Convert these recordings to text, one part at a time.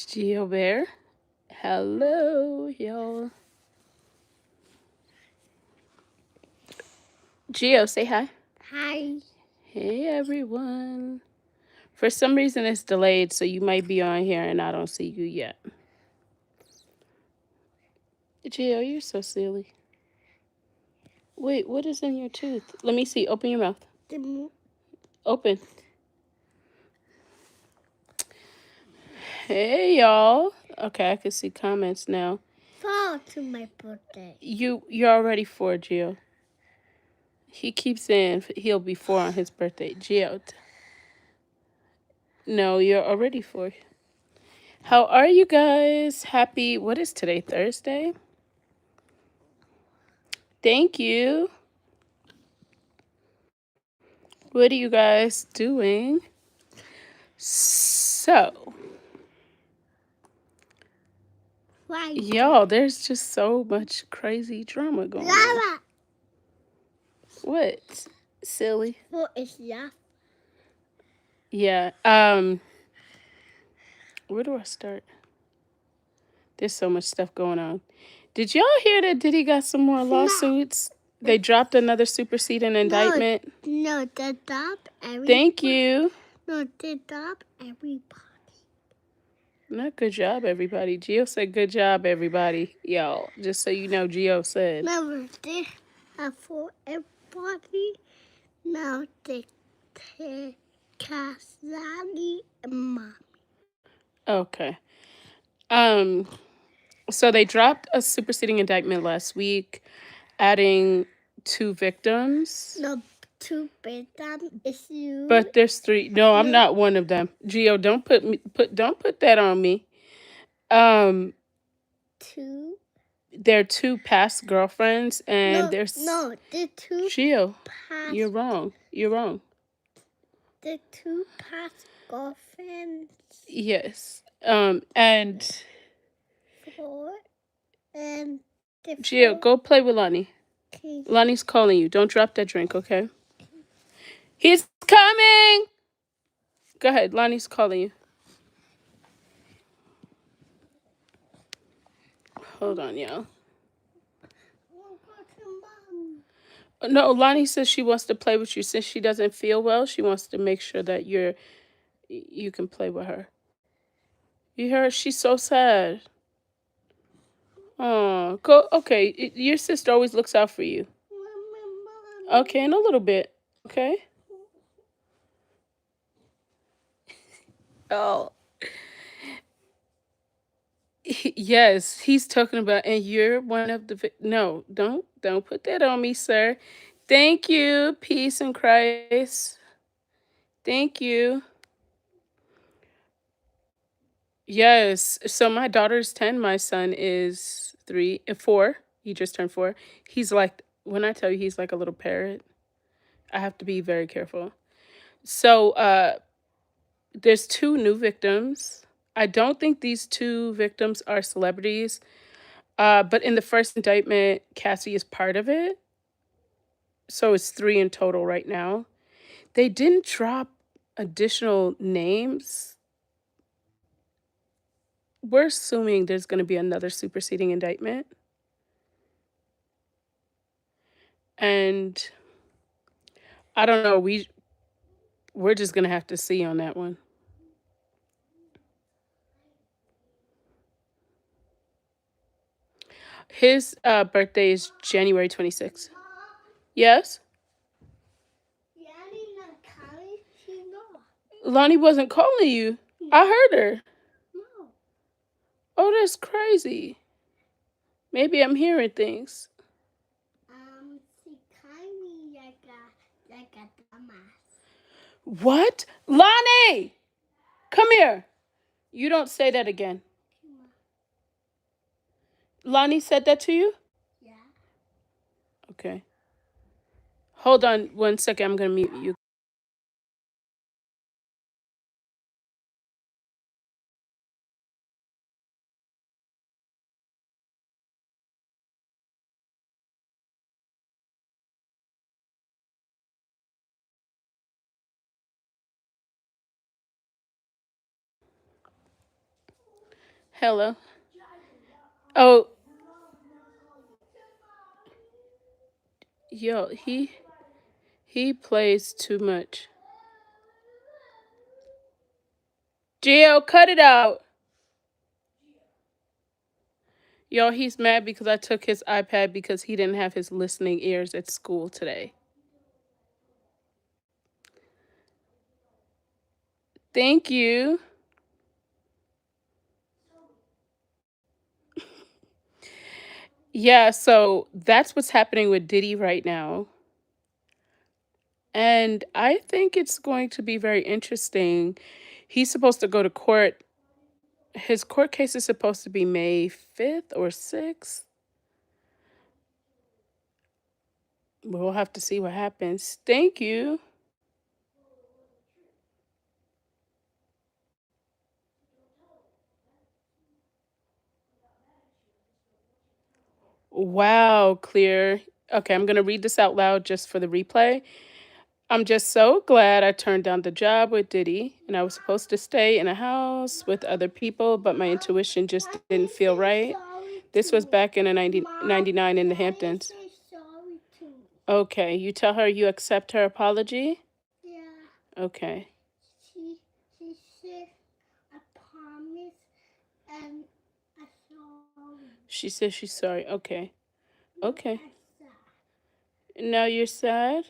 Geo Bear. Hello, y'all. Geo, say hi. Hi. Hey, everyone. For some reason, it's delayed, so you might be on here and I don't see you yet. Geo, you're so silly. Wait, what is in your tooth? Let me see. Open your mouth. Open. Hey, y'all. Okay, I can see comments now. Fall to my birthday. You're already 4, Geo. He keeps saying he'll be 4 on his birthday. Geo. No, you're already 4. How are you guys? Happy, what is today? Thursday? Thank you. What are you guys doing? So, Why? y'all, there's just so much crazy drama going on. Lava. What? Silly. What is that? Yeah. Where do I start? There's so much stuff going on. Did y'all hear that Diddy got some more lawsuits? They dropped another superseding indictment. No, they dropped everybody. Thank you. No, they dropped everybody. Not good job, everybody. Gio said good job, everybody. Y'all, just so you know, Gio said. No, they have for everybody. Now they take Daddy and Mommy. Okay. So they dropped a superseding indictment last week, adding 2 victims. No, two victims is you. But there's 3. No, I'm not one of them. Gio, don't put that on me. Two. There are 2 past girlfriends, and there's the two. Gio, Past, you're wrong. You're wrong. The 2 past girlfriends. Yes. And 4 and the Gio, 4. go play with Lonnie. Okay. Lonnie's calling you. Don't drop that drink, okay? He's coming! Go ahead. Lonnie's calling you. Hold on, y'all. No, Lonnie says she wants to play with you. Since she doesn't feel well, she wants to make sure that you can play with her. You heard? She's so sad. Oh, go. Okay, your sister always looks out for you. Okay, in a little bit. Okay. Oh. Yes, he's talking about, and you're one of the. No, don't put that on me, sir. Thank you, peace in Christ. Thank you. Yes. So my daughter's 10. My son is 4. He just turned 4. He's like, when I tell you he's like a little parrot, I have to be very careful. So there's 2 new victims. I don't think these 2 victims are celebrities. But in the first indictment, Cassie is part of it. So it's 3 in total right now. They didn't drop additional names. We're assuming there's going to be another superseding indictment. And I don't know, we're just going to have to see on that one. His birthday is January 26th. Yes? Lonnie wasn't calling you. I heard her. No. Oh, that's crazy. Maybe I'm hearing things. She called me like a dumbass. What? Lonnie! Come here. You don't say that again. Lonnie said that to you? Yeah. Okay. Hold on 1 second. I'm going to mute you. Hello. Oh, yo, he plays too much. Gio, cut it out. Yo, he's mad because I took his iPad because he didn't have his listening ears at school today. Thank you. Yeah, so that's what's happening with Diddy right now. And I think it's going to be very interesting. He's supposed to go to court. His court case is supposed to be May 5th or 6th. We'll have to see what happens. Thank you. Wow, clear. Okay, I'm going to read this out loud just for the replay. I'm just so glad I turned down the job with Diddy, and I was supposed to stay in a house with other people, but my intuition just Let didn't me feel say right. sorry This was to back in Mom. 99 in the Let me Hamptons. say sorry to. Okay, you tell her you accept her apology? Yeah. Okay. She said I promise and I sorry. She says she's sorry. Okay. No, Okay. I said. Now you're sad?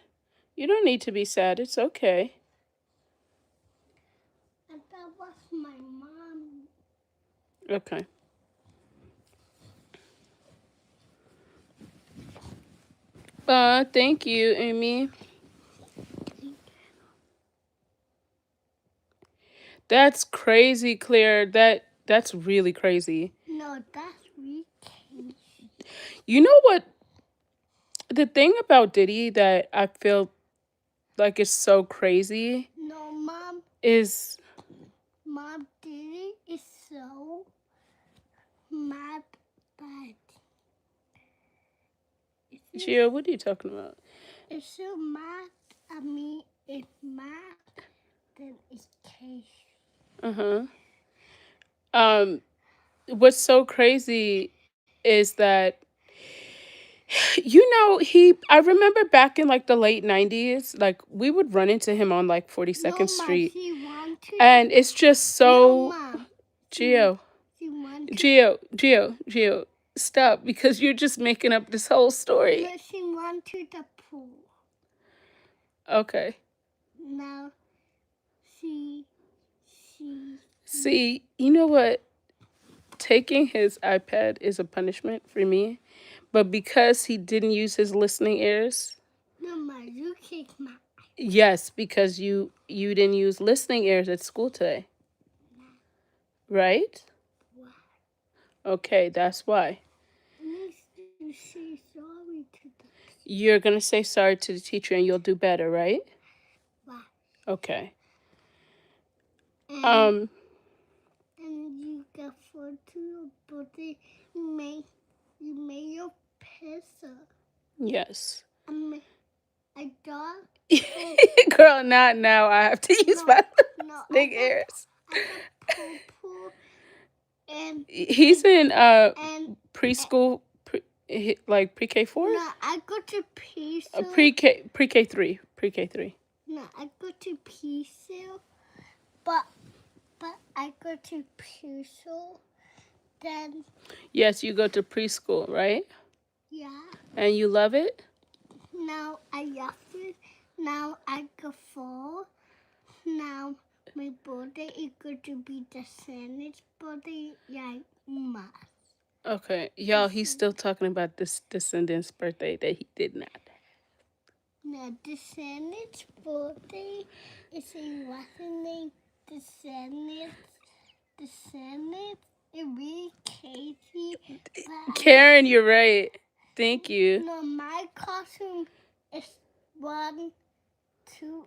You don't need to be sad. It's okay. And that was my mom. Okay. Thank you, Amy. That's crazy, Claire. That's really crazy. No, that's weak. You know what? The thing about Diddy that I feel like is so crazy No, Mom. is Mom, Diddy is so mad bad. Gio, what are you talking about? If so mad at me, if mad, then it's case. Uh-huh. What's so crazy is that I remember back in like the late 90s, like we would run into him on like 42nd No, Mom, Street. she want to. And it's just No, so Mom. Gio, She want to. Gio, stop because you're just making up this whole story. No, she want to the pool. Okay. Now, she. See, you know what? Taking his iPad is a punishment for me, but because he didn't use his listening ears, No, Mom, you kick my. yes, because you didn't use listening ears at school today. Right? Okay, that's why. Needs to say sorry to the. You're going to say sorry to the teacher and you'll do better, right? Why? Okay. And you get for to your birthday. You made your pizza. Yes. I got. Girl, not now. I have to use my listening ears. I got poo and He's in and preschool, like pre-K 4? no, I go to pizza. Pre-K 3, pre-K 3. No, I go to pizza, but I go to pizza. Then Yes, you go to preschool, right? yeah. And you love it? Now I love it. Now I go for. Now my birthday is going to be the Senate birthday, like Mom. Okay. Y'all, he's still talking about this descendant's birthday that he did not. Now the Senate's birthday is a wasn't name. The Senate is really crazy. Karen, you're right. Thank you. No, my costume is 1, 2.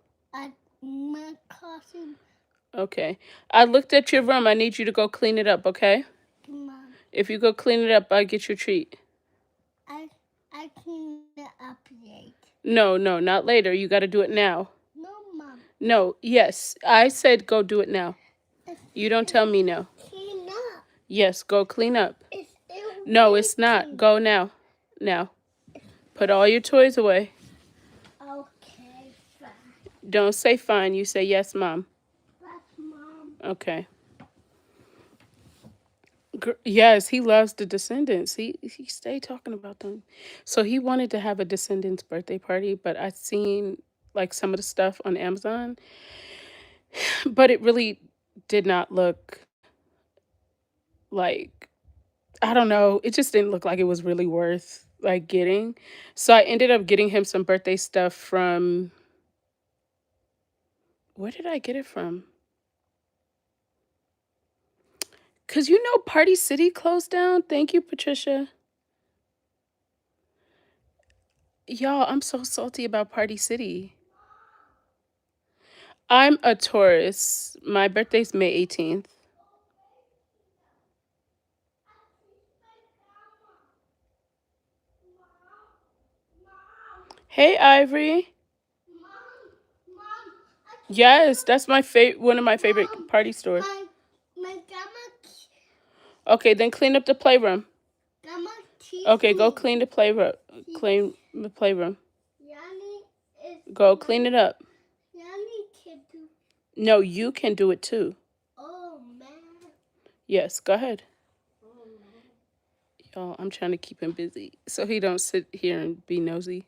My costume. Okay. I looked at your room. I need you to go clean it up, okay? Mom, If you go clean it up, I'll get your treat. I clean it up late. No, not later. You got to do it now. No, Mom. No, yes. I said go do it now. You don't tell me no. Clean up. Yes, go clean up. It's No, it's not. waiting. Go now. Now. Put all your toys away. Okay, fine. Don't say fine. You say yes, Mom. That's Mom. Okay. Yes, he loves the Descendants. He stayed talking about them. So he wanted to have a Descendants birthday party, but I seen like some of the stuff on Amazon, but it really did not look like, I don't know, it just didn't look like it was really worth like getting. So I ended up getting him some birthday stuff from, where did I get it from? Cause Party City closed down. Thank you, Patricia. Y'all, I'm so salty about Party City. I'm a Taurus. My birthday's May 18th. Hey, Ivory. Mom, Yes, that's my one of my favorite party stores. my grandma, Okay, then clean up the playroom. grandma teach Okay, go me. clean the playroom. Clean the playroom. Yanni is. Go clean it up. Yanni can do. No, you can do it too. Oh man. Yes, go ahead. Oh man. Y'all, I'm trying to keep him busy so he don't sit here and be nosy.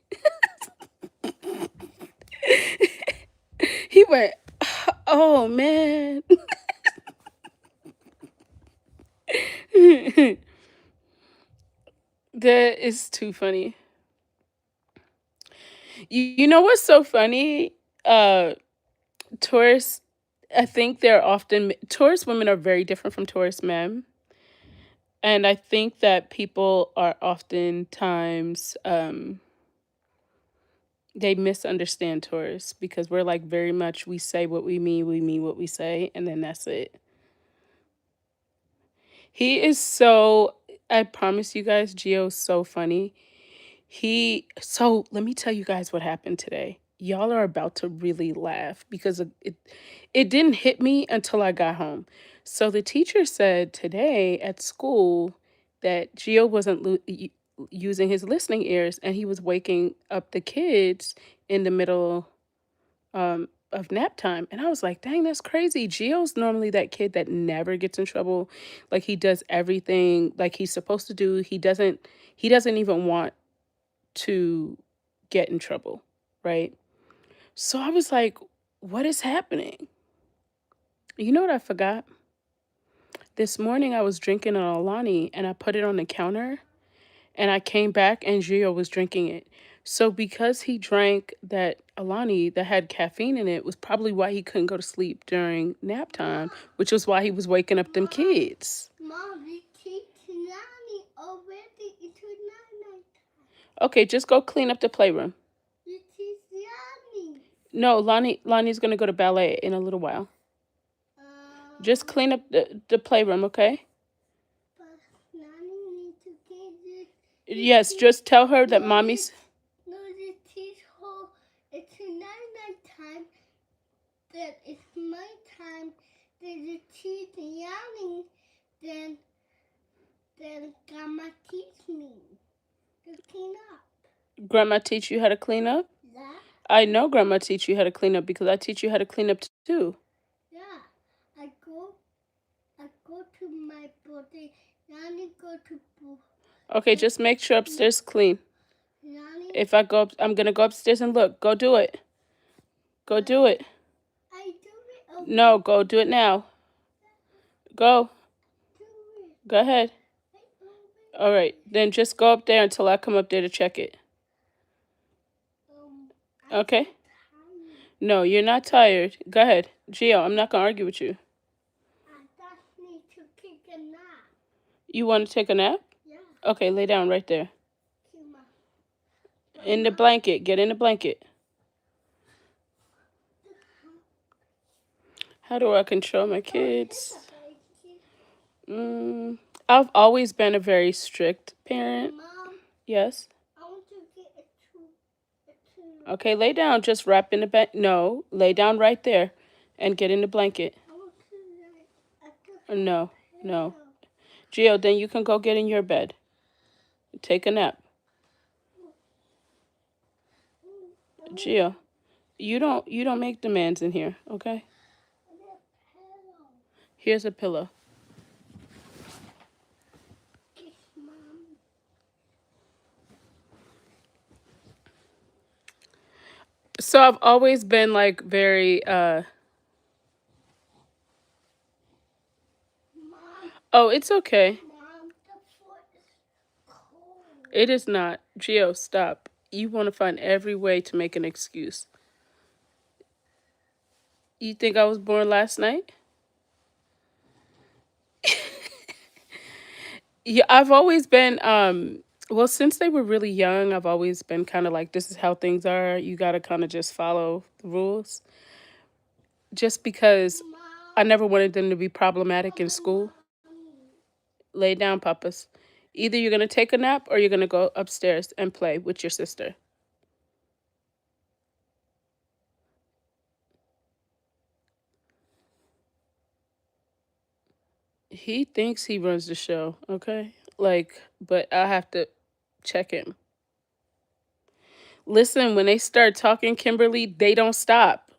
He went, oh man. That is too funny. You know what's so funny? Uh Taurus, I think they're often Taurus women are very different from Taurus men. And I think that people are oftentimes they misunderstand Taurus because we're like very much we say what we mean what we say, and then that's it. He is so, I promise you guys, Gio's so funny. So let me tell you guys what happened today. Y'all are about to really laugh because it didn't hit me until I got home. So the teacher said today at school that Gio wasn't using his listening ears and he was waking up the kids in the middle of nap time. And I was like, dang, that's crazy. Gio's normally that kid that never gets in trouble. Like he does everything like he's supposed to do. He doesn't even want to get in trouble, right? So I was like, what is happening? You know what I forgot? This morning I was drinking an Alani and I put it on the counter and I came back and Gio was drinking it. So because he drank that Alani that had caffeine in it was probably why he couldn't go to sleep during nap time, which was why he was waking up them kids. Mom, we teach Yanni already into night. Okay, just go clean up the playroom. We teach Yanni. No, Lonnie's gonna go to ballet in a little while. Just clean up the playroom, okay? But Yanni needs to get it. Yes, just tell her that mommy's. No, the teach her it's night time. That it's my time. Then the teach Yanni. Then Grandma teach me to clean up. Grandma teach you how to clean up? Yeah. I know Grandma teach you how to clean up because I teach you how to clean up too. Yeah. I go to my birthday. Yanni go to. Okay, just make sure upstairs clean. Yanni. If I go up, I'm gonna go upstairs and look. Go do it. Go do it. I do it. No, go do it now. Go. Do it. Go ahead. All right, then just go up there until I come up there to check it. Okay? No, you're not tired. Go ahead. Gio, I'm not gonna argue with you. I just need to take a nap. You want to take a nap? Yeah. Okay, lay down right there. Kima. In the blanket. Get in the blanket. How do I control my kids? I've always been a very strict parent. Mom, Yes. I want to get a two. Okay, lay down. Just wrap in the bed. No, lay down right there and get in the blanket. I want to like a No, no. Gio, then you can go get in your bed. Take a nap. Gio, you don't make demands in here, okay? Here's a pillow. Mom, So I've always been like very mom, oh, it's okay. mom, the foot is cold. It is not. Gio, stop. You want to find every way to make an excuse. You think I was born last night? Yeah, I've always been well, since they were really young, I've always been kind of like this is how things are. You got to kind of just follow the rules just because I Mom, never wanted them to be problematic in okay, school. mommy. Lay down, papas. Either you're going to take a nap or you're going to go upstairs and play with your sister. He thinks he runs the show, okay? Like, but I have to check him. Listen, when they start talking, Kimberly, they don't stop.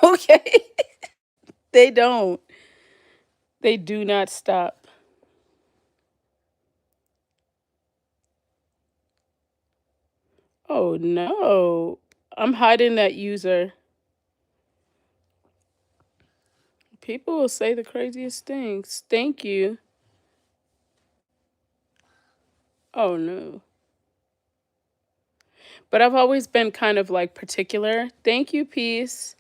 Okay? They don't. They do not stop. Oh no. I'm hiding that user. People will say the craziest things. Thank you. Oh no. But I've always been kind of like particular. Thank you, peace.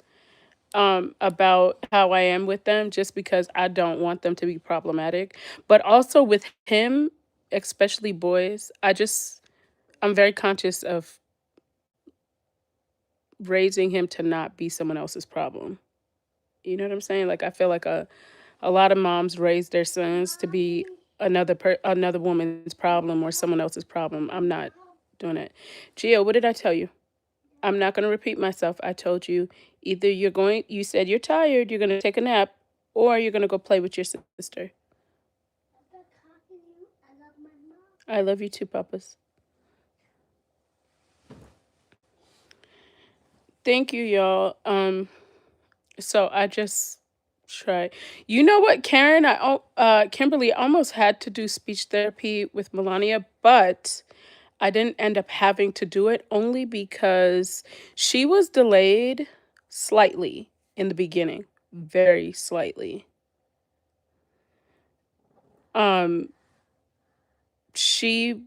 About how I am with them just because I don't want them to be problematic. But also with him, especially boys, I'm very conscious of raising him to not be someone else's problem. You know what I'm saying? Like I feel like a lot of moms raise their sons to be Mommy, another woman's problem or someone else's problem. I'm not doing it. Gio, what did I tell you? I'm not going to repeat myself. I told you either you said you're tired, you're going to take a nap, or you're going to go play with your sister. Papa, calling you. I love my mom. I love you too, papas. Thank you, y'all. So I just try. You know what, Karen? Kimberly almost had to do speech therapy with Melania, but I didn't end up having to do it only because she was delayed slightly in the beginning, very slightly. Um, she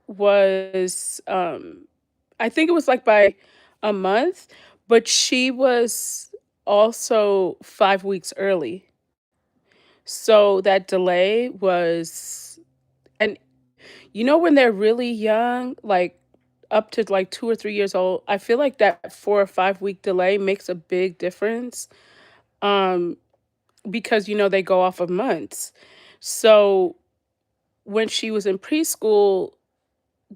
was, I think it was like by a month, but she was also 5 weeks early. So that delay was, and you know, when they're really young, like up to like 2 or 3 years old, I feel like that 4 or 5 week delay makes a big difference. Um, because they go off of months. So when she was in preschool,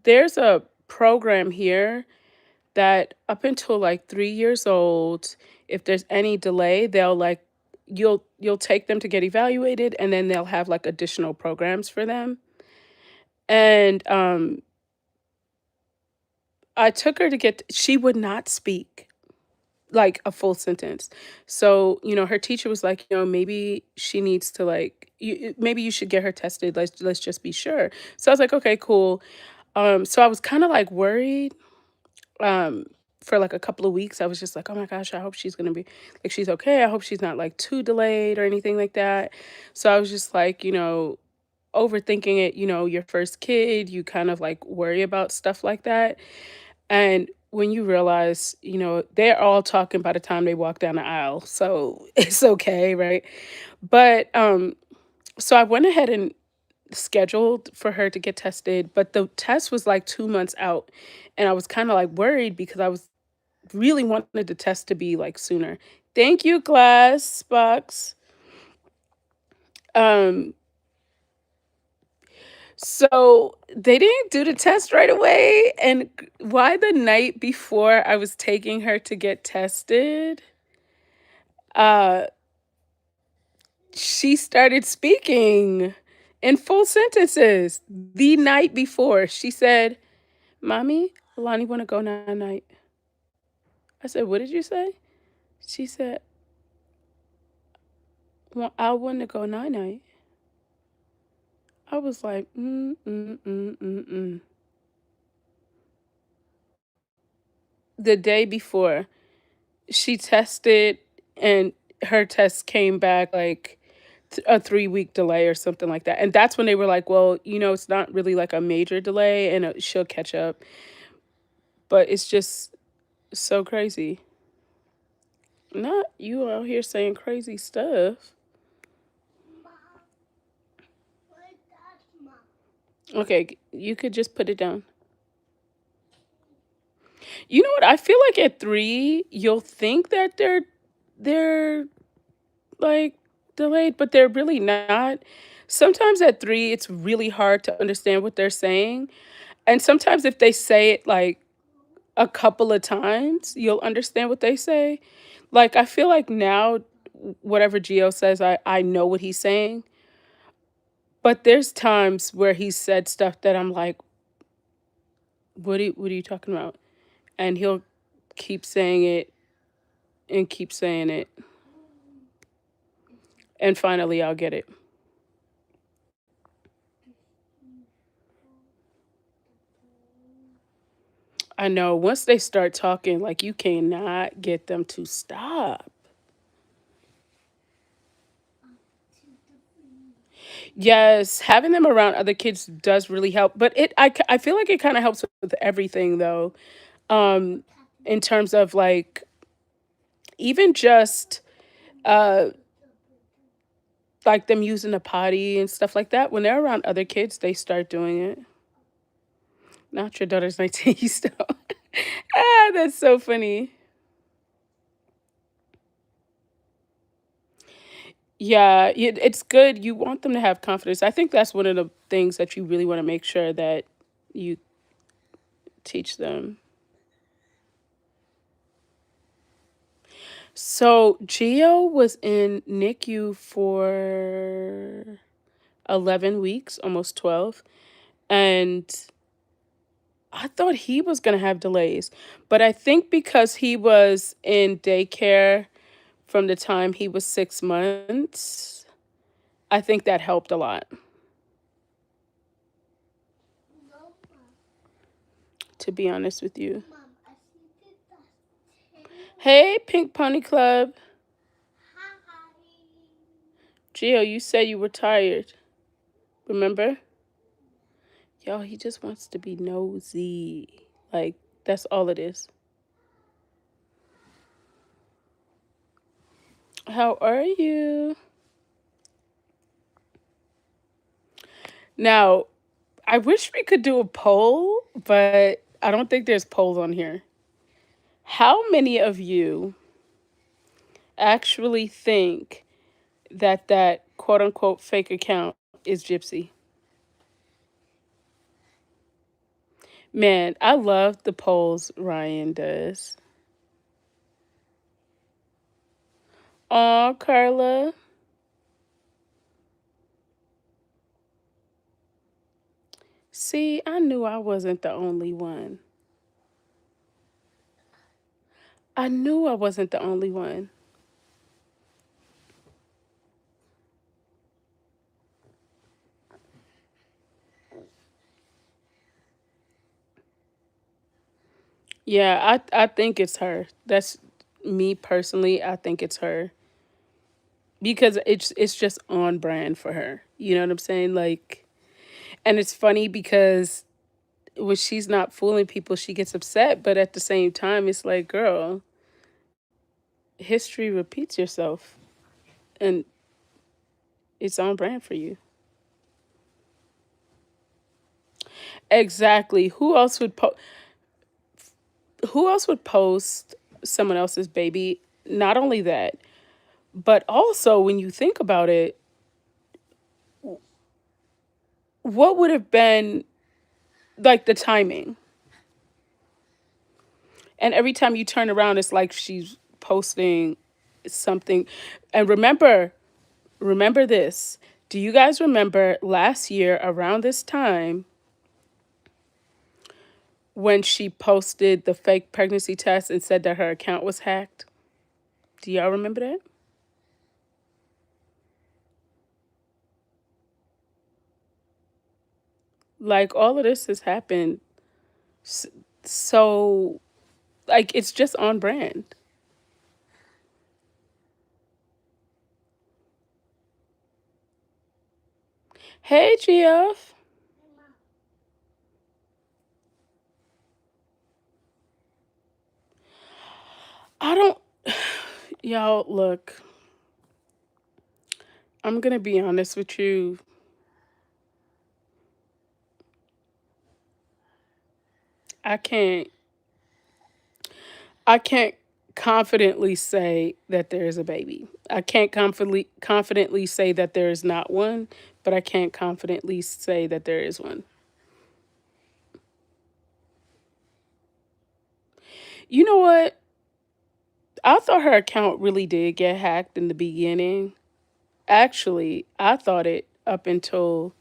there's a program here that up until like 3 years old, if there's any delay, they'll like you'll take them to get evaluated and then they'll have like additional programs for them. And I took her to get she would not speak like a full sentence. So, her teacher was like, maybe she needs to like maybe you should get her tested. Let's just be sure. So I was like, okay, cool. So I was kind of like worried um for like a couple of weeks. I was just like, oh my gosh, I hope she's gonna be like she's okay. I hope she's not like too delayed or anything like that. So I was just like, overthinking it, your first kid, you kind of like worry about stuff like that. And when you realize, they're all talking by the time they walk down the aisle. So it's okay, right? But so I went ahead and scheduled for her to get tested, but the test was like 2 months out. And I was kind of like worried because I was really wanted the test to be like sooner. Thank you, Glass Box. Um, so they didn't do the test right away. And why the night before I was taking her to get tested, uh, she started speaking. in full sentences. The night before, she said, "Mommy, Lonnie wanna go night night." I said, "What did you say?" She said, "Well, I wanna go night night." I was like, mm." The day before, she tested and her test came back like a 3-week delay or something like that. And that's when they were like, "Well, it's not really like a major delay and she'll catch up." But it's just so crazy. Not you out here saying crazy stuff. Mom, where's that, Mom? Okay, you could just put it down. You know what? I feel like at 3, you'll think that they're like delayed, but they're really not. Sometimes at 3, it's really hard to understand what they're saying. And sometimes if they say it like a couple of times, you'll understand what they say. Like I feel like now whatever Geo says, I know what he's saying. But there's times where he said stuff that I'm like, what are you talking about? And he'll keep saying it and keep saying it. And finally I'll get it. I know once they start talking, like you cannot get them to stop. Yes, having them around other kids does really help, but I feel like it kind of helps with everything though. Um in terms of like even just uh like them using a potty and stuff like that. When they're around other kids, they start doing it. Not your daughter's 19, you still. That's so funny. Yeah, it's good. You want them to have confidence. I think that's one of the things that you really want to make sure that you teach them. So Gio was in NICU for 11 weeks, almost 12. And I thought he was going to have delays. But I think because he was in daycare from the time he was 6 months, I think that helped a lot, No, Mom. to be honest with you. Mom, I see the tail. Hey, Pink Pony Club. Hi. Gio, you said you were tired. Remember? Yo, he just wants to be nosy. Like, that's all it is. How are you? Now, I wish we could do a poll, but I don't think there's polls on here. How many of you actually think that that quote unquote fake account is Gypsy? Man, I love the polls Ryan does. Aw, Carla. See, I knew I wasn't the only one. I knew I wasn't the only one. Yeah, I think it's her. That's me personally. I think it's her because it's just on brand for her. You know what I'm saying? Like, and it's funny because when she's not fooling people, she gets upset. But at the same time, it's like, girl, history repeats yourself, and it's on brand for you. Exactly. Who else would post someone else's baby? Not only that, but also when you think about it, what would have been like the timing? And every time you turn around, it's like she's posting something. And remember this. Do you guys remember last year around this time when she posted the fake pregnancy test and said that her account was hacked? Do y'all remember that? Like all of this has happened s- so like it's just on brand. Hey, GF. I don't y'all look, I'm going to be honest with you. I can't I can't confidently say that there is a baby. I can't confidently say that there is not one, but I can't confidently say that there is one. You know what? I thought her account really did get hacked in the beginning. Actually, I thought it up until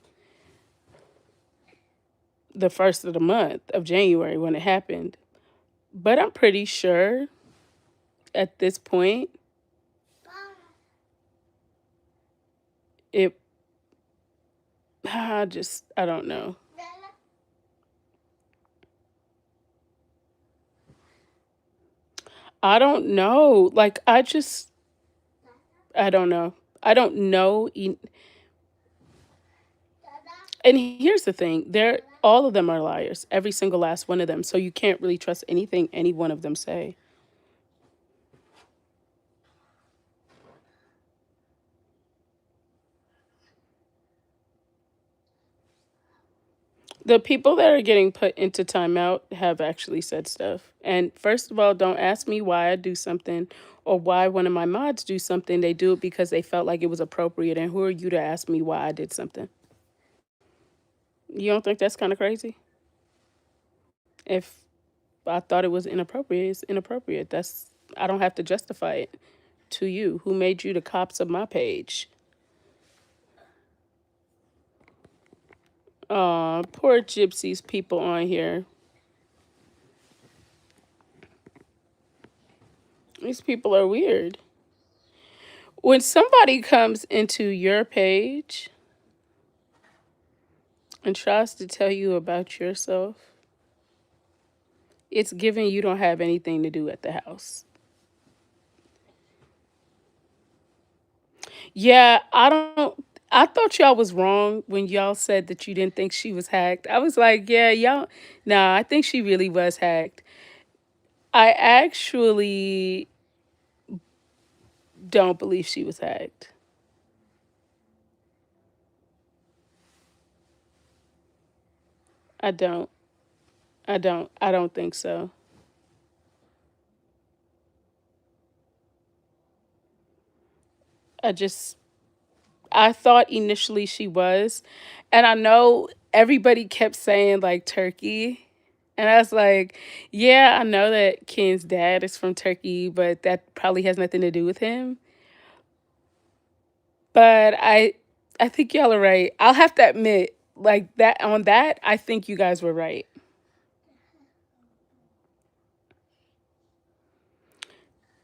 the first of the month of January when it happened. But I'm pretty sure at this point it I don't know. I don't know. Like I don't know. I don't know. And here's the thing, they're all of them are liars. Every single last one of them. So you can't really trust anything any one of them say. The people that are getting put into timeout have actually said stuff. And first of all, don't ask me why I do something or why one of my mods do something. They do it because they felt like it was appropriate. And who are you to ask me why I did something? You don't think that's kind of crazy? If I thought it was inappropriate, it's inappropriate. I don't have to justify it to you. Who made you the cops of my page? Aw, poor gypsies people on here. These people are weird. When somebody comes into your page and tries to tell you about yourself, it's given you don't have anything to do at the house. Yeah, I thought y'all was wrong when y'all said that you didn't think she was hacked. I was like, yeah, y'all, nah, I think she really was hacked. I actually don't believe she was hacked. I don't. I don't think so. I just I thought initially she was. And I know everybody kept saying like Turkey. And I was like, yeah, I know that Ken's dad is from Turkey, but that probably has nothing to do with him. But I think y'all are right. I'll have to admit, like that on that, I think you guys were right.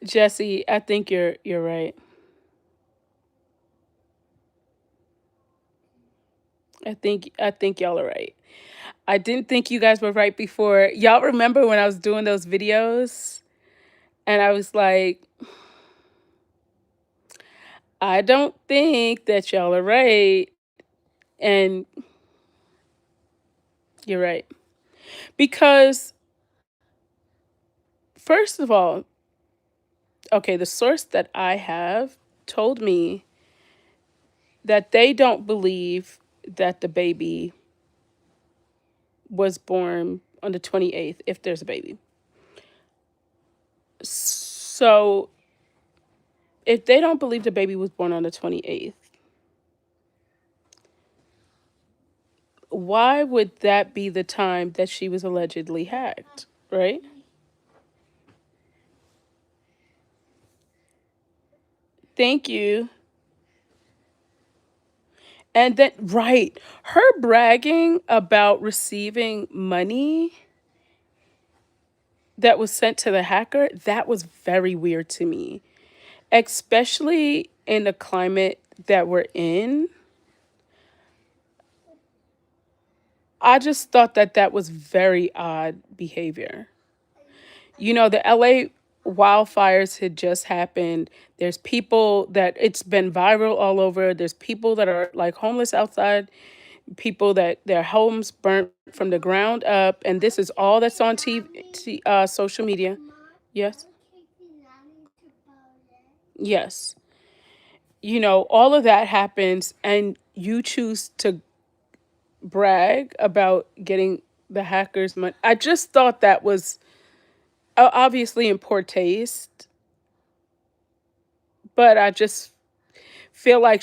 Jesse, I think you're right. I think y'all are right. I didn't think you guys were right before. Y'all remember when I was doing those videos and I was like, I don't think that y'all are right. And you're right. Because, first of all, okay, the source that I have told me that they don't believe that the baby was born on the 28th, if there's a baby. So, if they don't believe the baby was born on the 28th, why would that be the time that she was allegedly hacked, right? Thank you. And then, right, her bragging about receiving money that was sent to the hacker, that was very weird to me, especially in the climate that we're in. I just thought that that was very odd behavior. The LA wildfires had just happened. There's people that it's been viral all over. There's people that are like homeless outside, people that their homes burnt from the ground up, and this is all that's on TV, social media. Mom, Yes, I'm taking Nanny to ballet. yes. All of that happens, and you choose to brag about getting the hackers money. I just thought that was obviously in poor taste, but I just feel like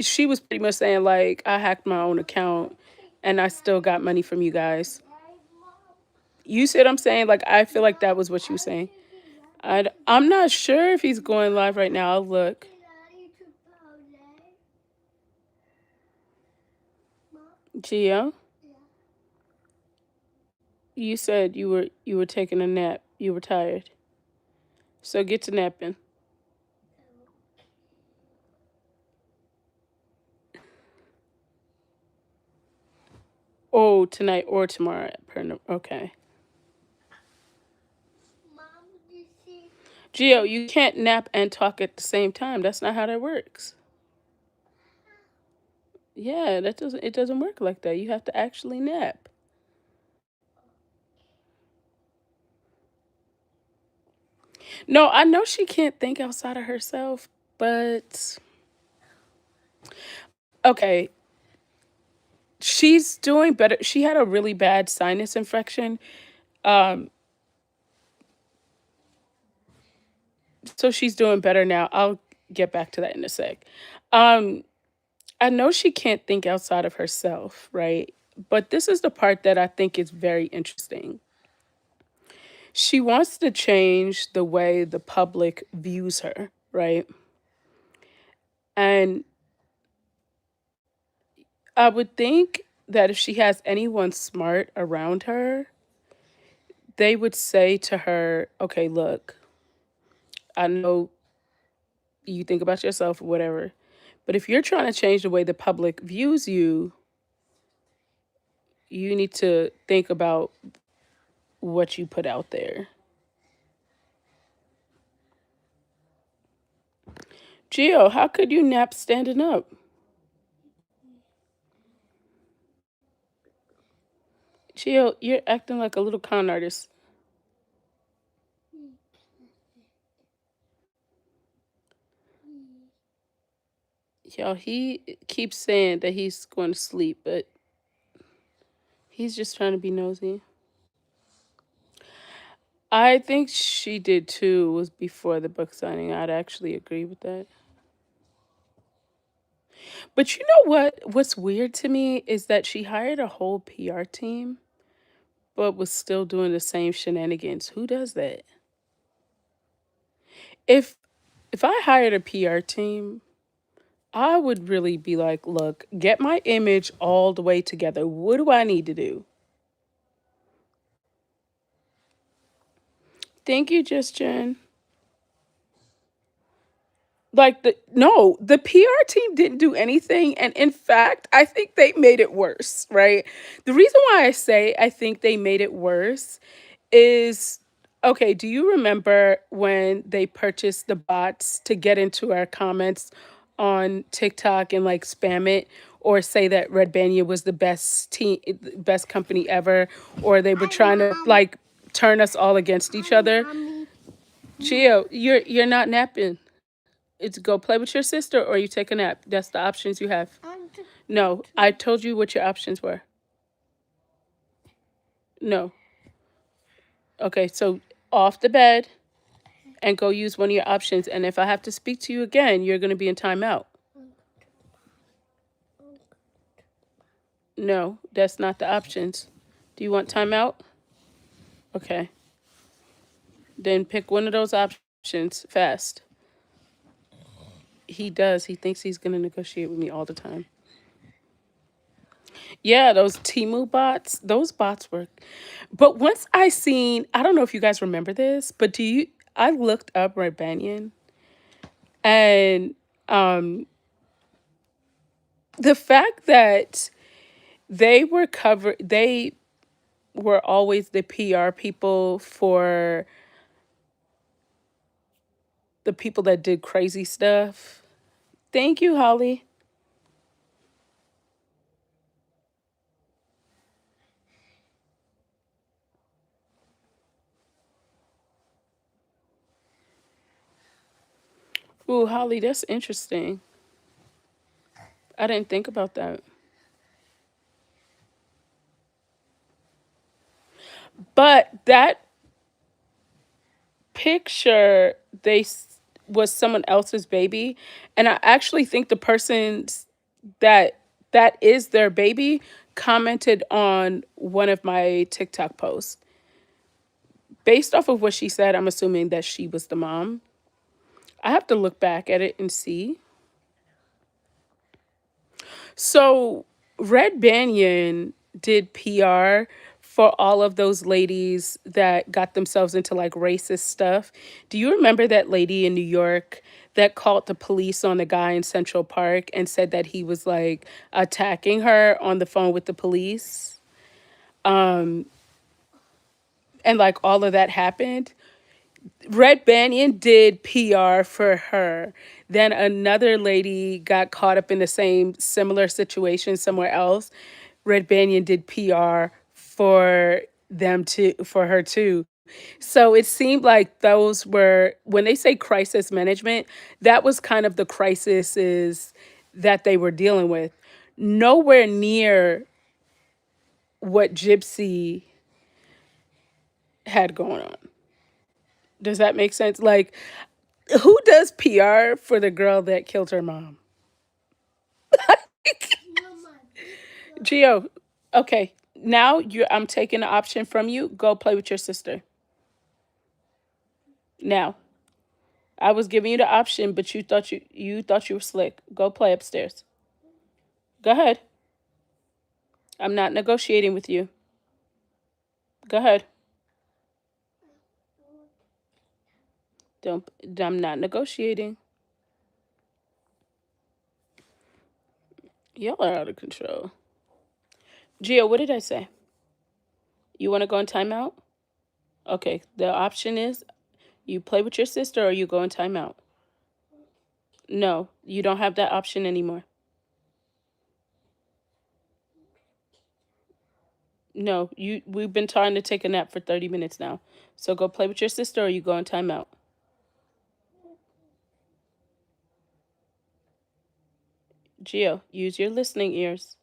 she was pretty much saying like I hacked my own account and I still got money from you guys. Right, Mom? You see what I'm saying? Like I feel like that was what she was I'm saying. taking Nanny to I'm not ballet. sure if he's going live right now. I'll look. Taking Nanny to ballet. Mom? Gio, Yeah. you said you were taking a nap. You were tired. So get to napping. Oh, tonight or tomorrow. Okay. Mom, you see? Gio, you can't nap and talk at the same time. That's not how that works. Yeah, it doesn't work like that. You have to actually nap. No, I know she can't think outside of herself, but okay, she's doing better. She had a really bad sinus infection. Um, so she's doing better now. I'll get back to that in a sec. Um, I know she can't think outside of herself, right? But this is the part that I think is very interesting. She wants to change the way the public views her, right? And I would think that if she has anyone smart around her, they would say to her, okay, look, I know you think about yourself or whatever, but if you're trying to change the way the public views you, you need to think about what you put out there. Gio, how could you nap standing up? Gio, you're acting like a little con artist. Y'all, he keeps saying that he's going to sleep, but he's just trying to be nosy. I think she did too, was before the book signing. I'd actually agree with that. But you know what? What's weird to me is that she hired a whole PR team, but was still doing the same shenanigans. Who does that? If if I hired a PR team, I would really be like, look, get my image all the way together. What do I need to do? Thank you, Just Jen. Like the PR team didn't do anything, and in fact, I think they made it worse, right? The reason why I say I think they made it worse is okay, do you remember when they purchased the bots to get into our comments on TikTok and like spam it or say that Red Banya was the best company ever, or they were Hi, trying to Mom. like turn us all against each Hi, other? Mommy. Gio, you're not napping. It's go play with your sister or you take a nap. That's the options you have. I'm just No, I told you what your options were. No. Okay, so off the bed and go use one of your options. And if I have to speak to you again, you're going to be in timeout. No, that's not the options. Do you want timeout? Okay. Then pick one of those options fast. He does. He thinks he's going to negotiate with me all the time. Yeah, those Temu bots, those bots were. But once I seen, I don't know if you guys remember this, but do you? I looked up Red Banyan, and um, the fact that they were always the PR people for the people that did crazy stuff. Thank you, Holly. Ooh, Holly, that's interesting. I didn't think about that. But that picture was someone else's baby, and I actually think the person's that that is their baby commented on one of my TikTok posts. Based off of what she said, I'm assuming that she was the mom. I have to look back at it and see. So Red Banyan did PR for all of those ladies that got themselves into like racist stuff. Do you remember that lady in New York that called the police on the guy in Central Park and said that he was like attacking her on the phone with the police? Um, and like all of that happened. Red Banyan did PR for her. Then another lady got caught up in the same similar situation somewhere else. Red Banyan did PR for for her too. So it seemed like those were when they say crisis management, that was kind of the crises that they were dealing with. Nowhere near what Gypsy had going on. Does that make sense? Like, who does PR for the girl that killed her mom? Gio, okay. Now I'm taking the option from you. Go play with your sister. Now, I was giving you the option, but you thought you were slick. Go play upstairs. Go ahead. I'm not negotiating with you. Go ahead. Don't. I'm not negotiating. Y'all are out of control. Gio, what did I say? You want to go in timeout? Okay. The option is you play with your sister or you go in timeout. No, you don't have that option anymore. No, we've been trying to take a nap for 30 minutes now. So go play with your sister or you go in timeout. Gio, use your listening ears.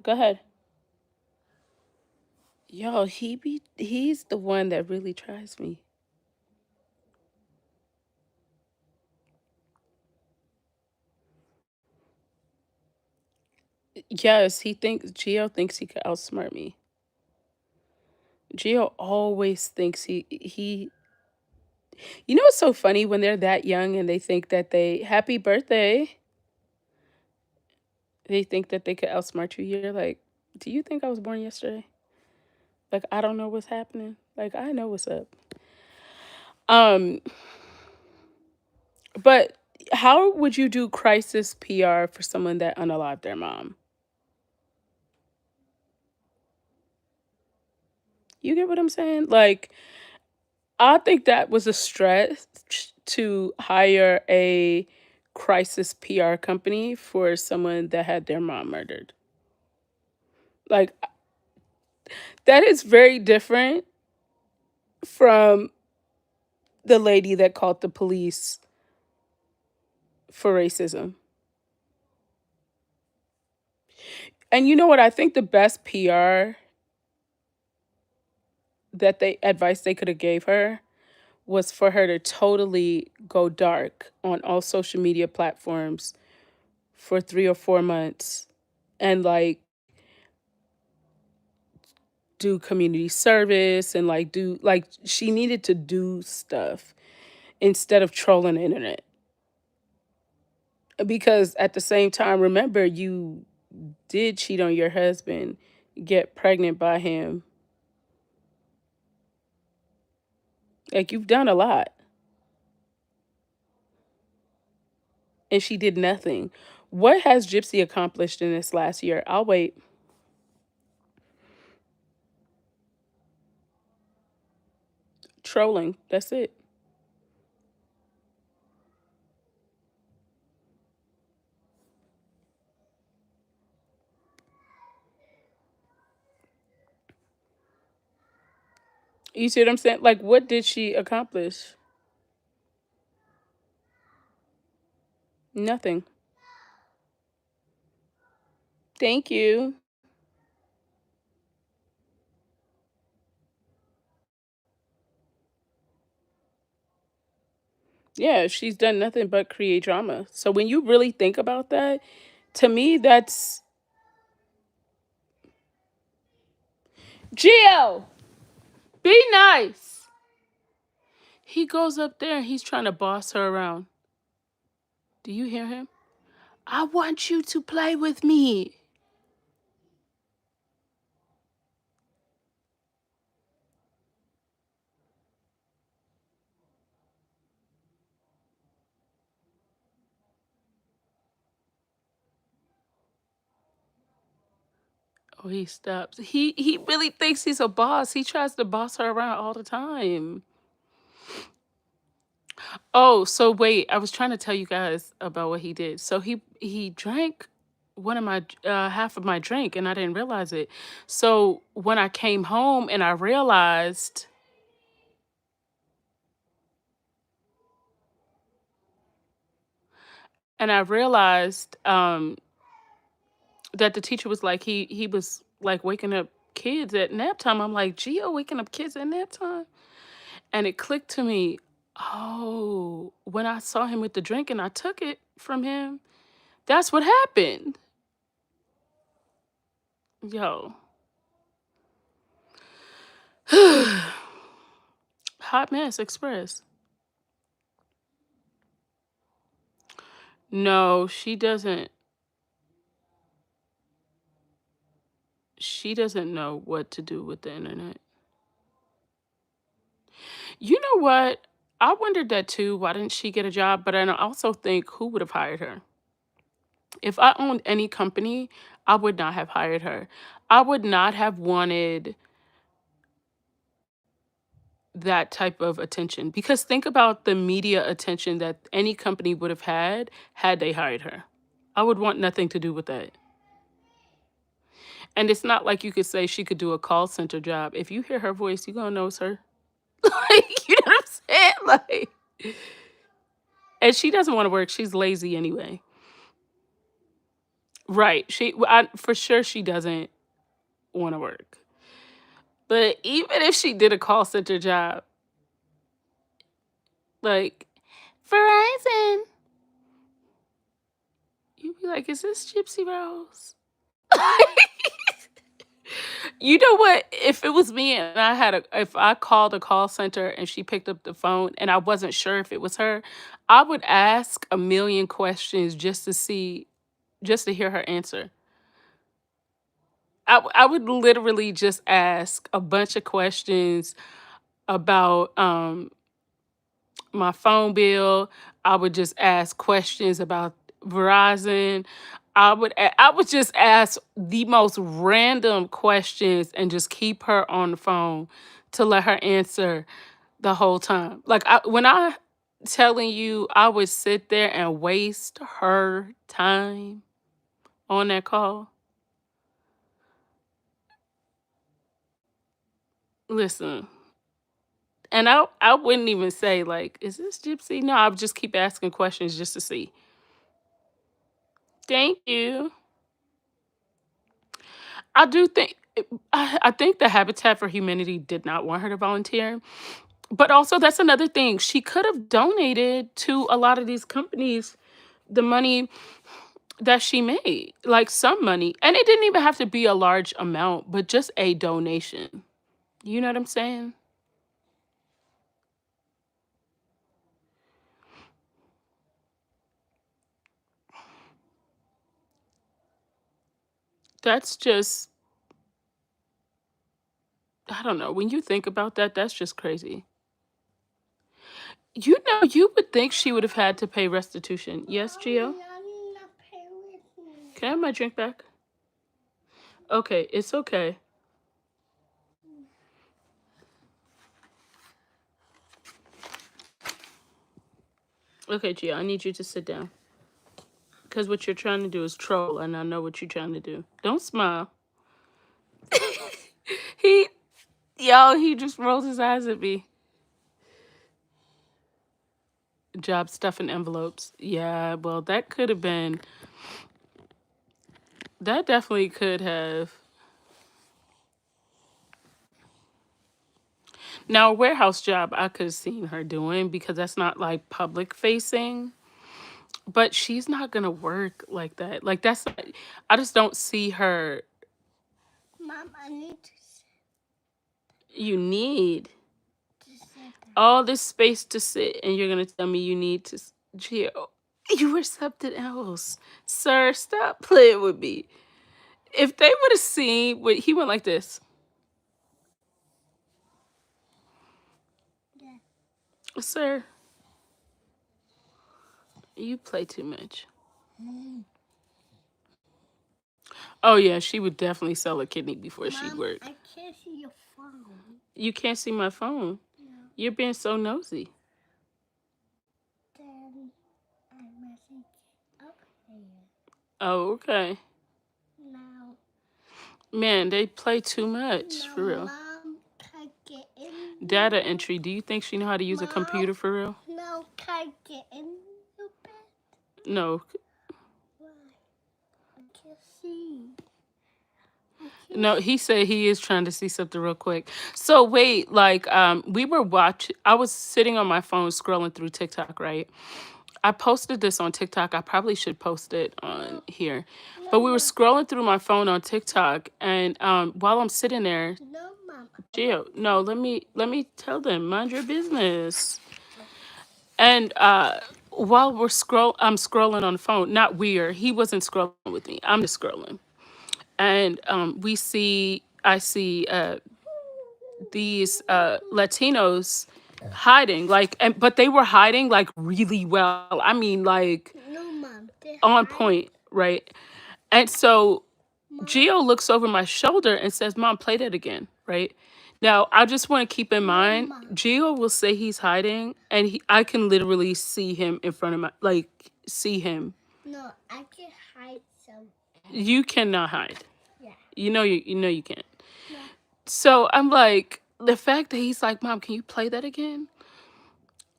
Go ahead. Yo, he's the one that really tries me. Yes, Gio thinks he could outsmart me. Gio always thinks he you know what's so funny when they're that young and they think that they happy birthday. They think that they could outsmart you. You're like, do you think I was born yesterday? Like I don't know what's happening. Like I know what's up. Um, but how would you do crisis PR for someone that unalived their mom? You get what I'm saying? Like, I think that was a stretch to hire a crisis PR company for someone that had their mom murdered. Like, that is very different from the lady that called the police for racism. And you know what? I think the best PR that they advice they could have gave her was for her to totally go dark on all social media platforms for 3 or 4 months and like do community service and like do like she needed to do stuff instead of trolling the internet. Because at the same time, remember, you did cheat on your husband, get pregnant by him. Like, you've done a lot, and she did nothing. What has Gypsy accomplished in this last year? I'll wait. Trolling. That's it. You see what I'm saying? Like, what did she accomplish? Nothing. Thank you. Yeah, she's done nothing but create drama. So when you really think about that, to me, that's Gio. Be nice. He goes up there and he's trying to boss her around. Do you hear him? I want you to play with me. Oh, he stops. He really thinks he's a boss. He tries to boss her around all the time. Oh, so wait, I was trying to tell you guys about what he did. So he drank one of my half of my drink and I didn't realize it. So when I came home and I realized that the teacher was like he was like waking up kids at nap time. I'm like, Geo waking up kids at nap time? And it clicked to me, oh, when I saw him with the drink and I took it from him, that's what happened. Yo. Hot Mess Express. No, she doesn't know what to do with the internet. You know what? I wondered that too. Why didn't she get a job? But I also think, who would have hired her? If I owned any company, I would not have hired her. I would not have wanted that type of attention, because think about the media attention that any company would have had they hired her. I would want nothing to do with that. And it's not like you could say she could do a call center job. If you hear her voice, you gonna know it's her. Like, you know what I'm saying? Like, and she doesn't want to work. She's lazy anyway. Right. For sure she doesn't want to work. But even if she did a call center job, like Verizon, you'd be like, is this Gypsy Rose? You know what? If it was me and if I called a call center and she picked up the phone and I wasn't sure if it was her, I would ask a million questions just to hear her answer. I would literally just ask a bunch of questions about my phone bill. I would just ask questions about Verizon. I would just ask the most random questions and just keep her on the phone to let her answer the whole time. Like, when I telling you, I would sit there and waste her time on that call. Listen, and I wouldn't even say like, "Is this Gypsy?" No, I would just keep asking questions just to see. Thank you. I do think I think the Habitat for Humanity did not want her to volunteer, but also that's another thing. She could have donated to a lot of these companies the money that she made, like some money, and it didn't even have to be a large amount, but just a donation. You know what I'm saying? That's just, I don't know. When you think about that, that's just crazy. You know, you would think she would have had to pay restitution. Yes, Gio? Mommy, not play with me. Can I have my drink back? Okay, it's okay. Okay, Gio, I need you to sit down. Because what you're trying to do is troll, and I know what you're trying to do. Don't smile. he, he just rolls his eyes at me. Job stuffing envelopes. Yeah, well, that could have been, that definitely could have. Now, a warehouse job I could have seen her doing because that's not like public facing, but she's not gonna work like that. Like, that's, I just don't see her. Mom, I need to You need sit down. all this space to sit, and you're gonna tell me you need to. Gio, you were something else, sir. Stop playing with me. If they would have seen what he went like this, Yeah. sir, you play too much. Oh yeah, she would definitely sell a kidney before she'd Mom, work. I can't see your phone. You can't see my phone. No. You're being so nosy. Then I message up here. Oh, okay. Now. Man, they play too much, Now, for real. Mom, can I get in? Data entry. Do you think she know how to use a Mom? computer for real? No, can I get in your bed? No. Why? I can't see. No, he said he is trying to see something real quick. So wait, like we were watching, I was sitting on my phone scrolling through TikTok, right? I posted this on TikTok. I probably should post it on here. But we were scrolling through my phone on TikTok, and while I'm sitting there, No, Mom. Gio, no, let me tell them, mind your business. And while I'm scrolling on the phone. Not weird. He wasn't scrolling with me. I'm just scrolling. And I see these Latinos hiding, like, but they were hiding like really well. I mean, like No, Mom. on point, right? And so Mom. Gio looks over my shoulder and says, "Mom, play that again," right? Now, I just want to keep in mind, Mom. Gio will say he's hiding, and I can literally see him in front of my, like, see him. No, I can hide some. You cannot hide. Yeah. You know you can't. Yeah. So I'm like, the fact that he's like, "Mom, can you play that again?"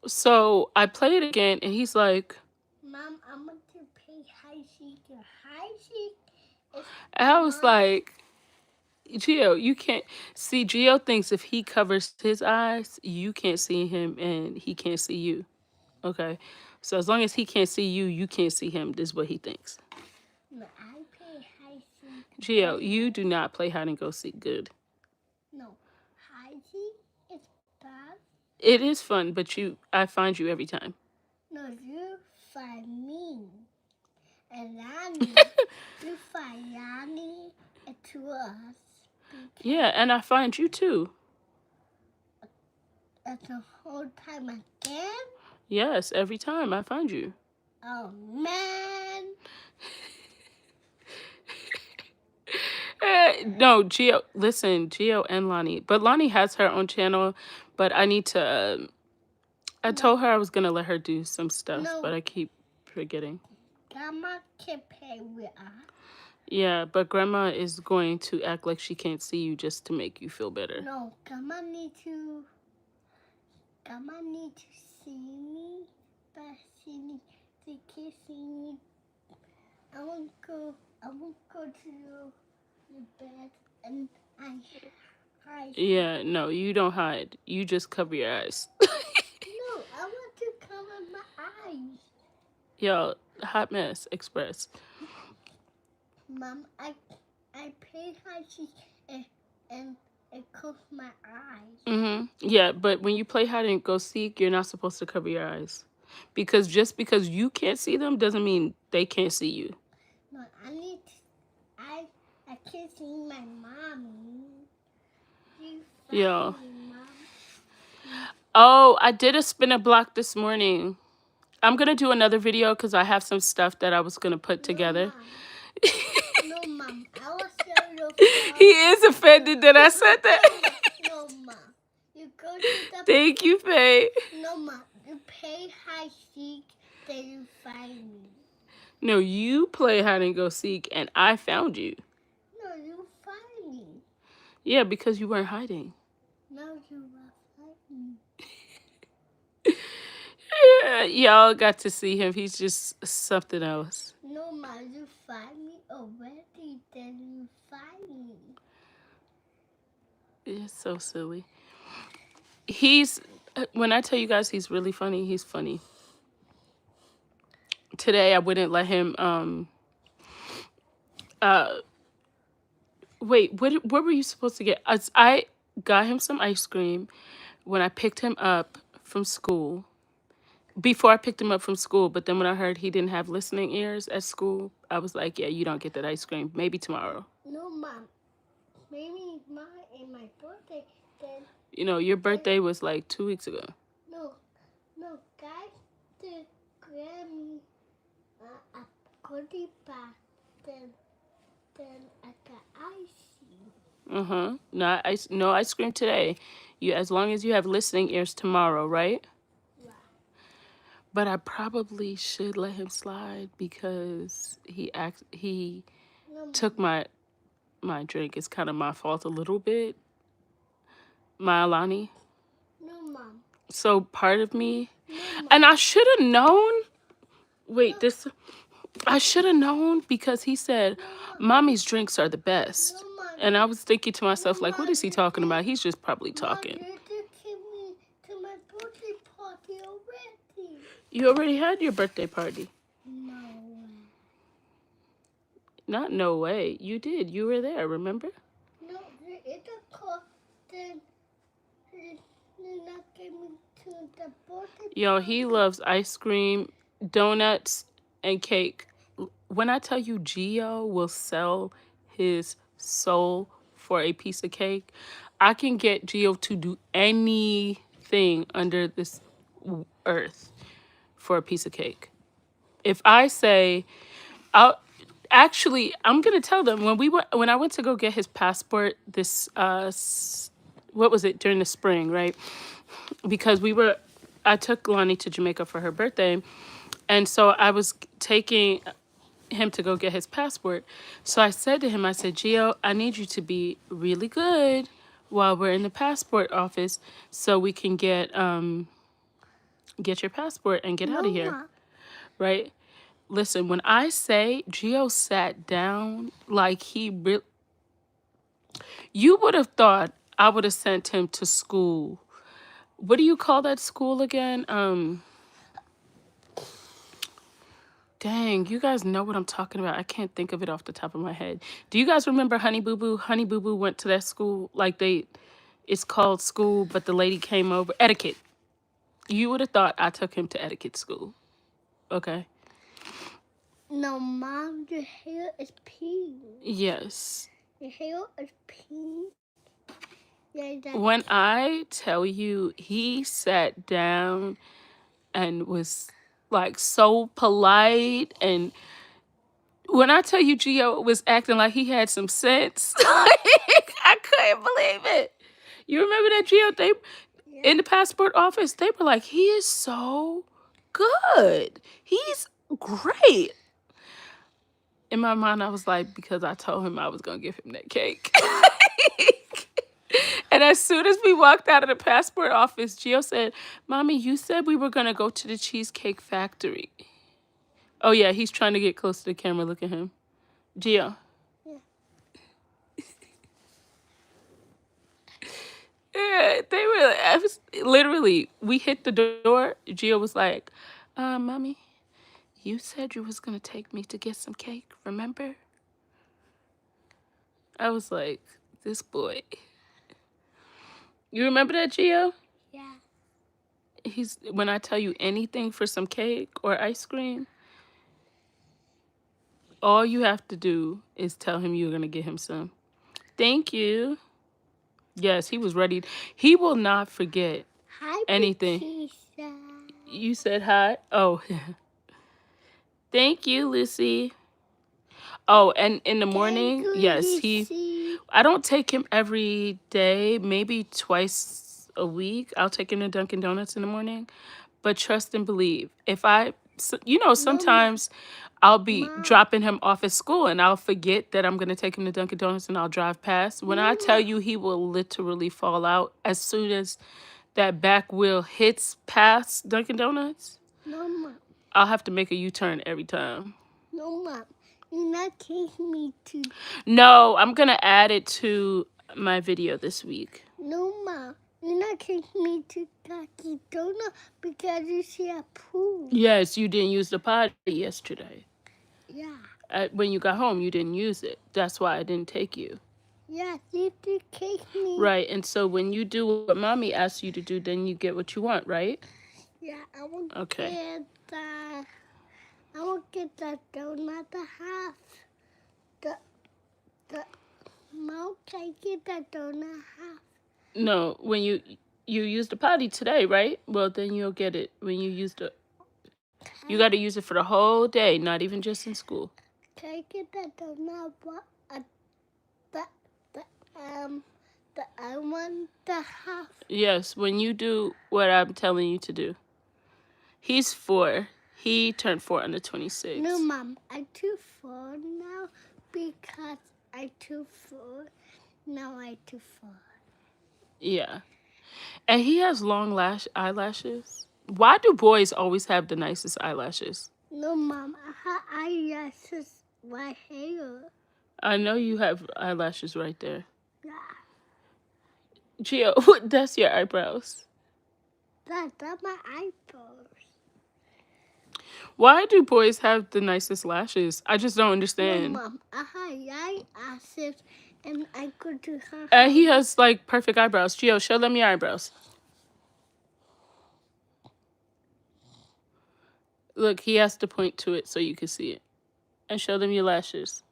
So I play it again, and he's like, Mom, I'm going to play hide seek. Hide seek is and I was like, Gio, you can't see. Gio thinks if he covers his eyes, you can't see him, and he can't see you. Okay, so as long as he can't see you, you can't see him. This is what he thinks. no, I play hide seek. Gio, you do not play hide and go seek good. No, hide seek is bad. It is fun, but I find you every time. No, you find me. And Yanni, you find Yanni and to us. Yeah, and I find you too. That's the whole time again? Yes, every time I find you. Oh, man. No, Gio, listen, Gio and Lonnie. But Lonnie has her own channel, but I need to, I told her I was going to let her do some stuff, No. but I keep forgetting. Grandma can play with us. Yeah, but Grandma is going to act like she can't see you just to make you feel better. No, Grandma need to see me, but they can't see me. I won't go to the bed and I hide. Yeah, no, you don't hide. You just cover your eyes. No, I want to cover my eyes. Yo, hot mess express. Mom, I play hide seek and close my eyes. Yeah, but when you play hide and go seek, you're not supposed to cover your eyes. Because just because you can't see them doesn't mean they can't see you. No, I kissing my mommy. You Yo. find me, Mom. Oh, I did a spinner block this morning. I'm going to do another video because I have some stuff that I was going to put together. No, Mom. I will show you. He is offended that I said that. No, Mom. You go to the. Thank you, Faye. No, Mom. You pay high seek, then you find me. No, you play hide and go seek, and I found you. No, you find me. Yeah, because you weren't hiding. No, you will find me. Yeah, y'all got to see him. He's just something else. No, Mom. You find me already, then you find me. It's so silly. When I tell you guys he's really funny, he's funny. Today I wouldn't let him wait, what were you supposed to get? I got him some ice cream when I picked him up from school. Before I picked him up from school, but then when I heard he didn't have listening ears at school, I was like, yeah, you don't get that ice cream. Maybe tomorrow. No, Mom. Maybe mine and my birthday, then. You know, your birthday was like 2 weeks ago. No, guys, to grab me a goodie bag, then I got icy. No ice cream today. As long as you have listening ears tomorrow, right? Yeah. But I probably should let him slide because he No, took my drink. It's kind of my fault a little bit. My Alani. No, Mom. So part of me, No, Mom. and I should have known. Wait, I should have known because he said, "Mommy's drinks are the best." No, Mom. And I was thinking to myself, like, what is he talking about? He's just probably talking. Mom, you did take me to my birthday party already. You already had your birthday party. No way. Not no way. You did. You were there, remember? No, it's a call. Then not get me to the birthday. Yo, he loves ice cream, donuts, and cake. When I tell you Gio will sell his soul for a piece of cake, I can get Gio to do anything under this earth for a piece of cake. If I say, I'm gonna tell them when I went to go get his passport this what was it, during the spring, right? Because I took Lonnie to Jamaica for her birthday, and so I was taking him to go get his passport. So I said to him, I said, Gio, I need you to be really good while we're in the passport office so we can get your passport and get out of here. Mom. Right? Listen, when I say Gio sat down like you would have thought I would have sent him to school. What do you call that school again? Dang, you guys know what I'm talking about. I can't think of it off the top of my head. Do you guys remember Honey Boo Boo? Honey Boo Boo went to that school. It's called school, but the lady came over. Etiquette. You would have thought I took him to etiquette school. Okay. No, Mom, your hair is pink. Yes. Your hair is pink. Yeah, When I tell you he sat down and was like so polite, and when I tell you Gio was acting like he had some sense, I couldn't believe it. You remember that, Gio? In the passport office, they were like, he is so good. He's great. In my mind, I was like, because I told him I was going to give him that cake. And as soon as we walked out of the passport office, Gio said, Mommy, you said we were going to go to the Cheesecake Factory. Oh, yeah, he's trying to get close to the camera. Look at him. Gio. Yeah, literally, we hit the door. Gio was like, Mommy, you said you was going to take me to get some cake, remember? I was like, this boy. You remember that, Gio? Yeah. When I tell you anything for some cake or ice cream, All you have to do is tell him you're gonna get him some. Thank you. Yes, he was ready. He will not forget Hi, anything. Patricia. You said hi. Oh, thank you, Lucy. Oh, and in the Thank morning, you, yes, Lucy. I don't take him every day, maybe twice a week. I'll take him to Dunkin' Donuts in the morning. But trust and believe, sometimes I'll be Mom. dropping him off at school and I'll forget that I'm going to take him to Dunkin' Donuts and I'll drive past. When I tell you he will literally fall out as soon as that back wheel hits past Dunkin' Donuts, No, Mom. I'll have to make a U-turn every time. No, Mom. You're not taking me to. No, I'm going to add it to my video this week. No, Mom. You're not taking me to Dunkin' Donut because you see a pool. Yes, you didn't use the potty yesterday. Yeah. When you got home, you didn't use it. That's why I didn't take you. Yes, you did take me. Right, and so when you do what mommy asks you to do, then you get what you want, right? Yeah, I will Okay. get the donut the half. The Mom, can I get the donut half? No, when you use the potty today, right? Well, then you'll get it when you use the. You got to use it for the whole day, not even just in school. Can I get the donut? I want the half. Yes, when you do what I'm telling you to do. He's 4. He turned 4 on the 26th. No, Mom, I'm too full now because I'm too full. Now I'm too full. Yeah. And he has long eyelashes. Why do boys always have the nicest eyelashes? No, Mom, I have eyelashes right here. I know you have eyelashes right there. Yeah. Gio, that's your eyebrows. That's my eyebrows. Why do boys have the nicest lashes? I just don't No, understand. Mom, I have eyelashes and I go to her And he house. has like perfect eyebrows. Gio, show them your eyebrows. Look, he has to point to it so you can see it. And show them your lashes.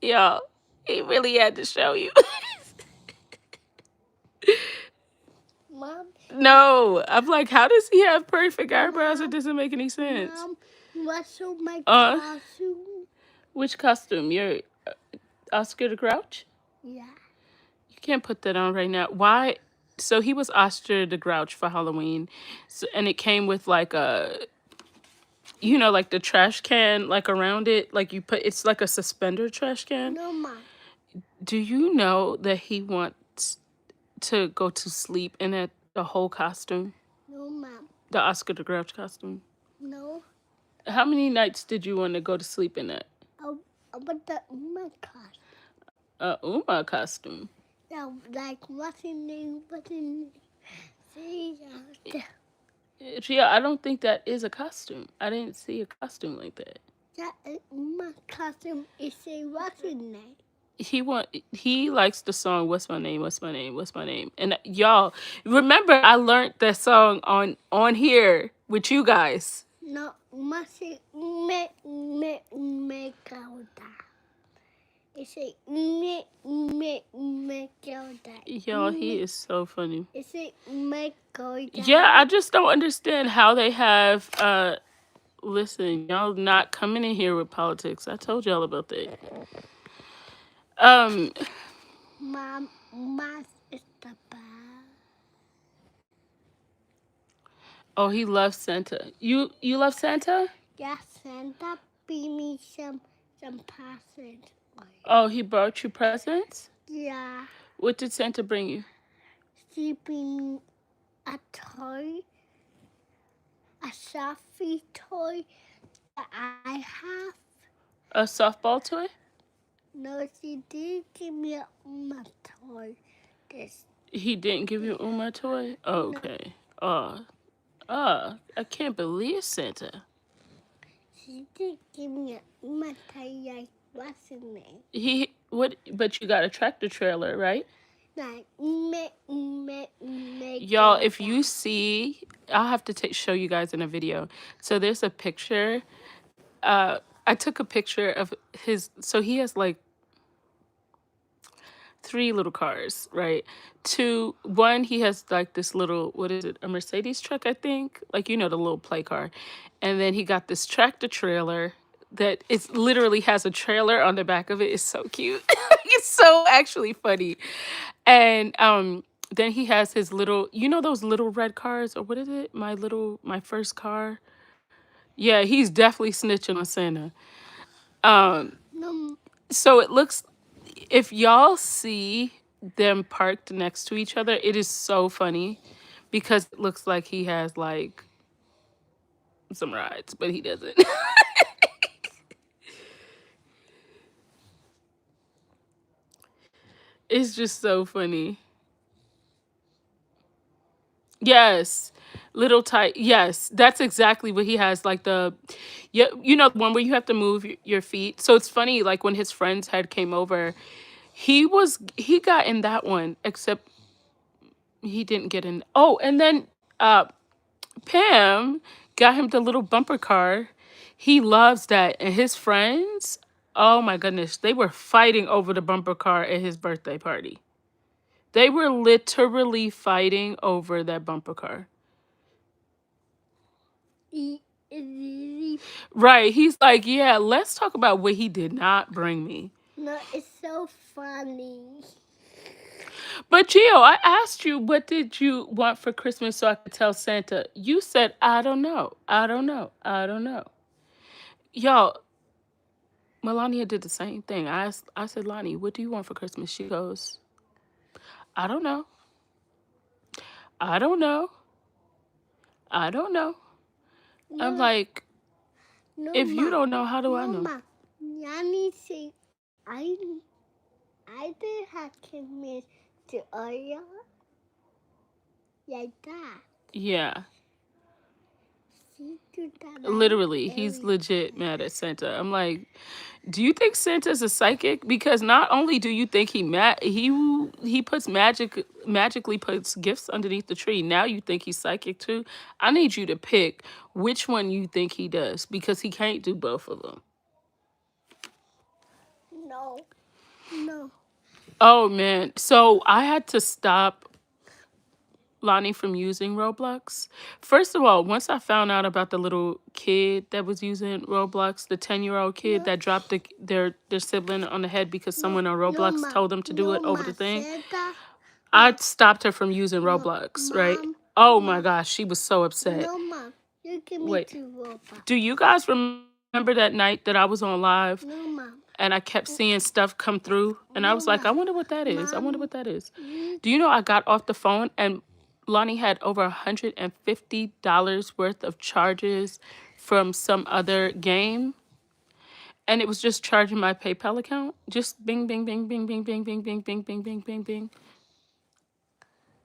Y'all, he really had to show you. Mom, No, I'm like, how does he have perfect eyebrows? It doesn't make any sense. Mom, what's on my costume? Which costume? Your Oscar the Grouch? Yeah. You can't put that on right now. Why? So he was Oscar the Grouch for Halloween, and it came with like like the trash can like around it. Like it's like a suspender trash can. No, Mom. Do you know that he wants to go to sleep in the whole costume? No, Mom. The Oscar the Grouch costume. No. How many nights did you want to go to sleep in that? About the Uma costume. Uma costume. Yeah, like what's his name? See, Yeah, I don't think that is a costume. I didn't see a costume like that. that Uma costume is a what's his name? He likes the song "What's My Name, What's My Name, What's My Name," and y'all remember I learned that song on here with you guys. No, must say me kauda. It's a me kauda. Y'all, he is so funny. It's a me kauda. Yeah, I just don't understand how they have listen, y'all not coming in here with politics. I told y'all about that. Mom, mas is the bad. Oh, he loves Santa. You love Santa? Yeah, Santa bring me some presents. Oh, he brought you presents? Yeah, What did Santa bring you? she bring me a toy, a selfie toy that I have. A softball toy? No, she did give me a Uma toy. This. He didn't give you Uma toy? Okay. I can't believe Santa. She did give me a Uma toy. Like, what's his name? But you got a tractor trailer, right? like make Y'all, it if you see, I'll have to show you guys in a video. So there's a picture. I took a picture of his. So he has like three little cars, right? Two, one, he has like this little, what is it, a Mercedes truck, I think, like you know, the little play car, and then he got this tractor trailer that it's literally has a trailer on the back of it. It's so cute. It's so actually funny. And then he has his little, you know, those little red cars, or what is it, my first car. Yeah, he's definitely snitching on Santa. um no, so it looks, if y'all see them parked next to each other, it is so funny because it looks like he has like some rides, but he doesn't. It's just so funny. Yes. Little tight. Yes, that's exactly what he has. Like the, yeah, you know, the one where you have to move your feet. So it's funny, like when his friends had came over, he got in that one, except he didn't get in. Oh, and then uh Pam got him the little bumper car. He loves that. And his friends, oh my goodness, they were fighting over the bumper car at his birthday party. They were literally fighting over that bumper car. it really Right. He's like, yeah, let's talk about what he did not bring me. no. It's so funny. But Gio, I asked you, what did you want for Christmas so I could tell Santa? You said, I don't know. I don't know. I don't know. Y'all, Melania did the same thing. I said, Lonnie, what do you want for Christmas? She goes, I don't know. I don't know. I don't know. I'm No, like, no, if you ma, don't know, how do I no, know? ma. Yanni say I did have committed to Aya like that. Yeah, She do that literally, he's every legit mad at Santa. I'm like, do you think Santa's a psychic? Because not only do you think he puts magically puts gifts underneath the tree. Now you think he's psychic too. I need you to pick which one you think he does because he can't do both of them. no, no. Oh man, so I had to stop Lonnie from using Roblox. First of all, once I found out about the little kid that was using Roblox, the 10-year-old kid No, that dropped their sibling on the head because no, someone on no, Roblox ma, told them to do no, it over ma. the thing, Santa, I ma, stopped her from using no, Roblox, right? mom, Oh my mom, gosh, she was so upset. no, mom. You give me Wait, two robots. do you guys remember that night that I was on live No, mom. and I kept seeing stuff come through and I No, was like, I mom. wonder what that is. I wonder Mom, what that is. you, Do you know I got off the phone and Lonnie had over $150 worth of charges from some other game, and it was just charging my PayPal account. Just bing, bing, bing, bing, bing, bing, bing, bing, bing, bing, bing, bing, bing.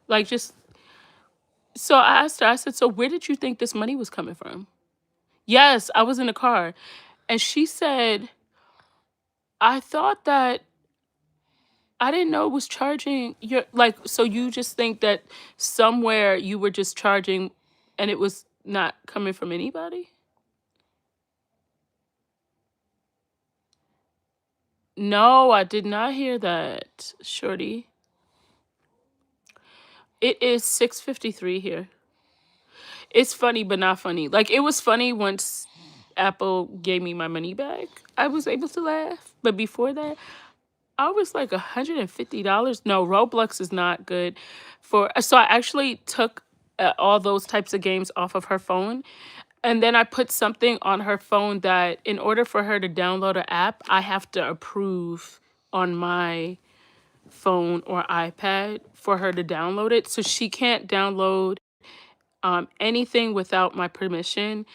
Like just, so I asked her, I said, so where did you think this money was coming from? Yes, I was in the car. And she said, I thought that I didn't know it was charging your, like, so you just think that somewhere you were just charging and it was not coming from anybody? No, I did not hear that, Shorty. It is 6:53 here. It's funny, but not funny. Like, it was funny once Apple gave me my money back. I was able to laugh. But before that, I was like $150. No, Roblox is not good for. So I actually took all those types of games off of her phone. And then I put something on her phone that in order for her to download an app, I have to approve on my phone or iPad for her to download it. So she can't download anything without my permission.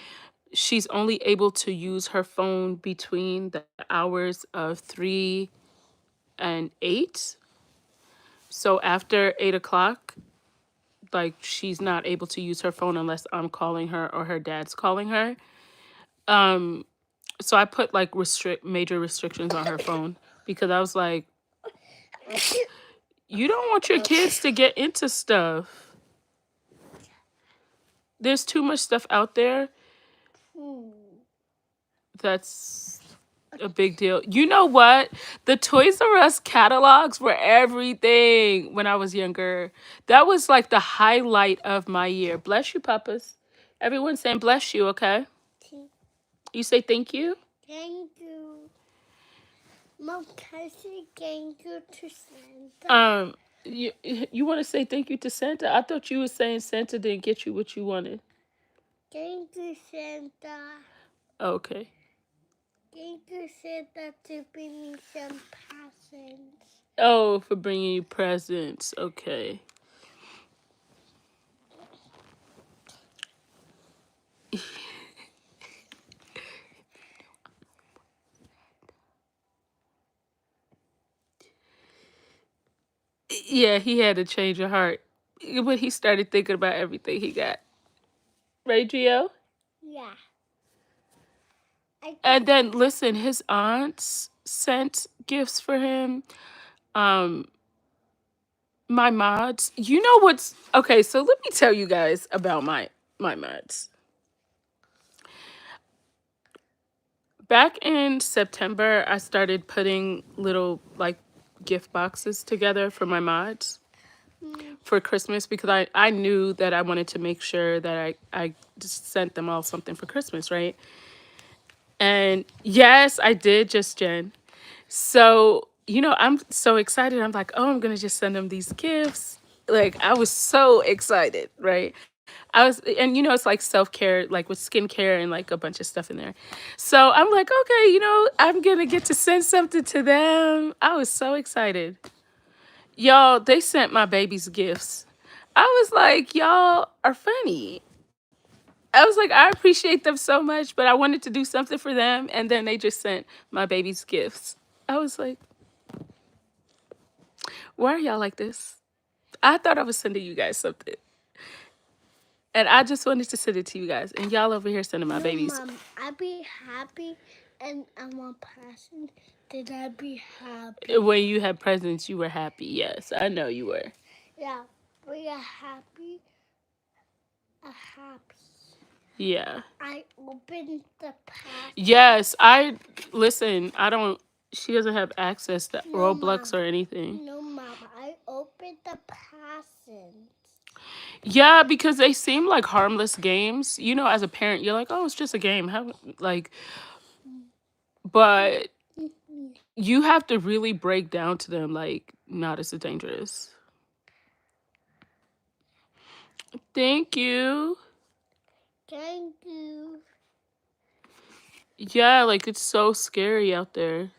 She's only able to use her phone between the hours of 3 and 8. So after 8 o'clock, like she's not able to use her phone unless I'm calling her or her dad's calling her. Um, so I put like major restrictions on her phone because I was like, You don't want your kids to get into stuff. There's too much stuff out there Hmm. that's a big deal. You know what? The Toys R Us catalogs were everything when I was younger. That was like the highlight of my year. Bless you, papas. Everyone saying bless you, okay? You say thank you? Thank you. Mom, can I say thank you to Santa? You want to say thank you to Santa? I thought you were saying Santa didn't get you what you wanted. Thank you, Santa. Okay. Thank you, Santa, to bring me some presents. Oh, for bringing you presents. Okay. Yeah, he had to change of heart when he started thinking about everything he got. Right, Gio? Yeah. And then listen, his aunts sent gifts for him. Um, my mods. You know what's okay, so let me tell you guys about my mods. Back in September, I started putting little like gift boxes together for my mods for Christmas because I knew that I wanted to make sure that I just sent them all something for Christmas, right? And yes, I did, just Jen. So, I'm so excited. I'm like, oh, I'm going to just send them these gifts. Like, I was so excited, right? And it's like self care, like with skincare and like a bunch of stuff in there. So I'm like, okay, I'm going to get to send something to them. I was so excited. Y'all, they sent my babies gifts. I was like, y'all are funny. I was like, I appreciate them so much, but I wanted to do something for them. And then they just sent my babies gifts. I was like, why are y'all like this? I thought I was sending you guys something. And I just wanted to send it to you guys. And y'all over here sending my No, babies. Mom, I'd be happy and I want present. Did I be happy? When you had presents, you were happy. Yes, I know you were. Yeah, we are happy. Happy. Yeah. I opened the present. Yes, listen, she doesn't have access to Roblox or anything. No, Mom, I opened the present. Yeah, because they seem like harmless games. As a parent, you're like, oh, it's just a game. But you have to really break down to them, like, not as dangerous. Thank you. Thank you. Yeah, like, it's so scary out there.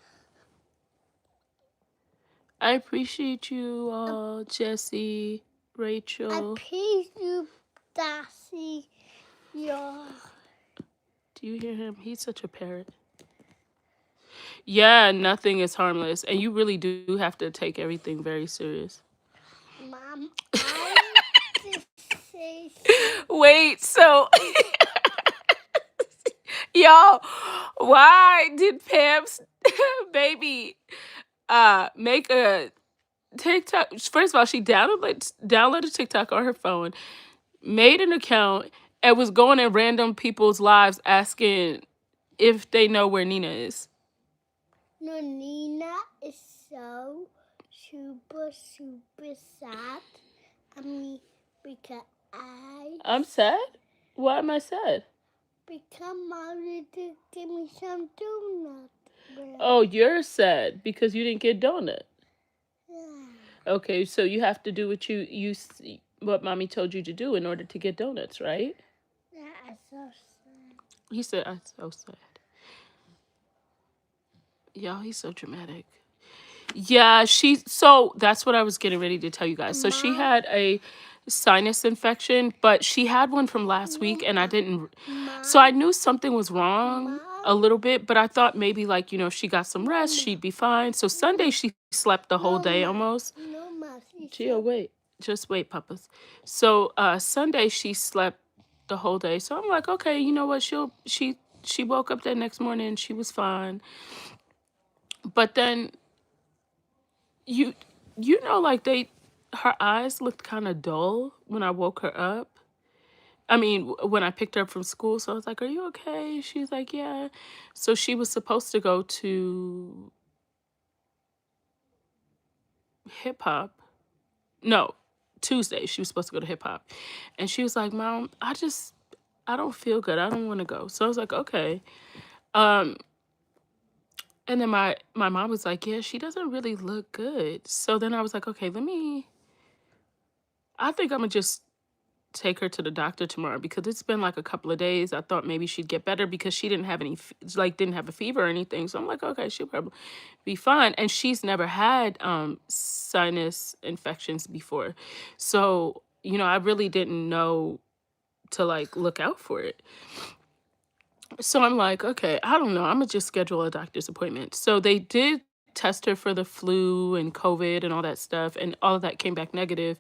I appreciate you all, Jesse, Rachel. I appreciate you, Darcy. Yeah. Do you hear him? He's such a parrot. Yeah, nothing is harmless. And you really do have to take everything very serious. Mom, I want to say something. Wait, so y'all, why did Pam's baby make a TikTok? First of all, she downloaded TikTok on her phone, made an account, and was going in random people's lives asking if they know where Nina is. No, Nina is so super sad. I mean, because I'm sad? Why am I sad? because Mommy did give me some donut. Oh, you're sad because you didn't get donut. Yeah. Okay, so you have to do what mommy told you to do in order to get donuts, right? Yeah, I'm so sad. He said, I'm so sad. Y'all, he's so dramatic. Yeah, so that's what I was getting ready to tell you guys. So she had a sinus infection, but she had one from last week and I didn't. So I knew something was wrong a little bit, but I thought maybe like, if she got some rest, she'd be fine. So Sunday she slept the whole day almost. No, Ma. Gio, wait. Just wait, papas. So Sunday she slept the whole day. So I'm like, okay, you know what? She woke up that next morning and she was fine. But then like her eyes looked kind of dull when I woke her up. I mean, when I picked her up from school. So I was like, "Are you okay?" She was like, "Yeah." So she was supposed to go to hip hop. No, Tuesday. She was supposed to go to hip hop. And she was like, "Mom, I don't feel good. I don't want to go." So I was like, "Okay." Um, and then my mom was like, "Yeah, she doesn't really look good." So then I was like, "Okay, I think I'm gonna just take her to the doctor tomorrow because it's been like a couple of days. I thought maybe she'd get better because she didn't have didn't have a fever or anything. So I'm like, okay, she'll probably be fine. And she's never had sinus infections before. So, I really didn't know to like look out for it. So I'm like, okay, I don't know. I'm gonna just schedule a doctor's appointment. So they did test her for the flu and COVID and all that stuff, and all of that came back negative.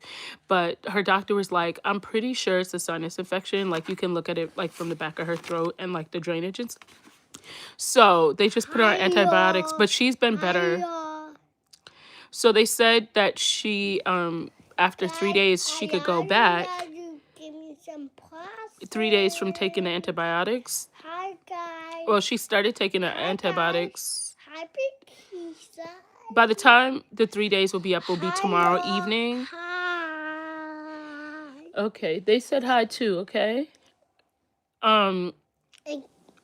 But her doctor was like, I'm pretty sure it's a sinus infection. Like you can look at it like from the back of her throat and like the drainage and so they just put her on antibiotics, but she's been better. So they said that she after 3 days she could go back. Give me some 3 days from taking the antibiotics. Hi guys. Well, she started taking the antibiotics. Hi Big Pizza. By the time the 3 days will be up, will be tomorrow evening. Hi. Okay, they said hi too. Okay, And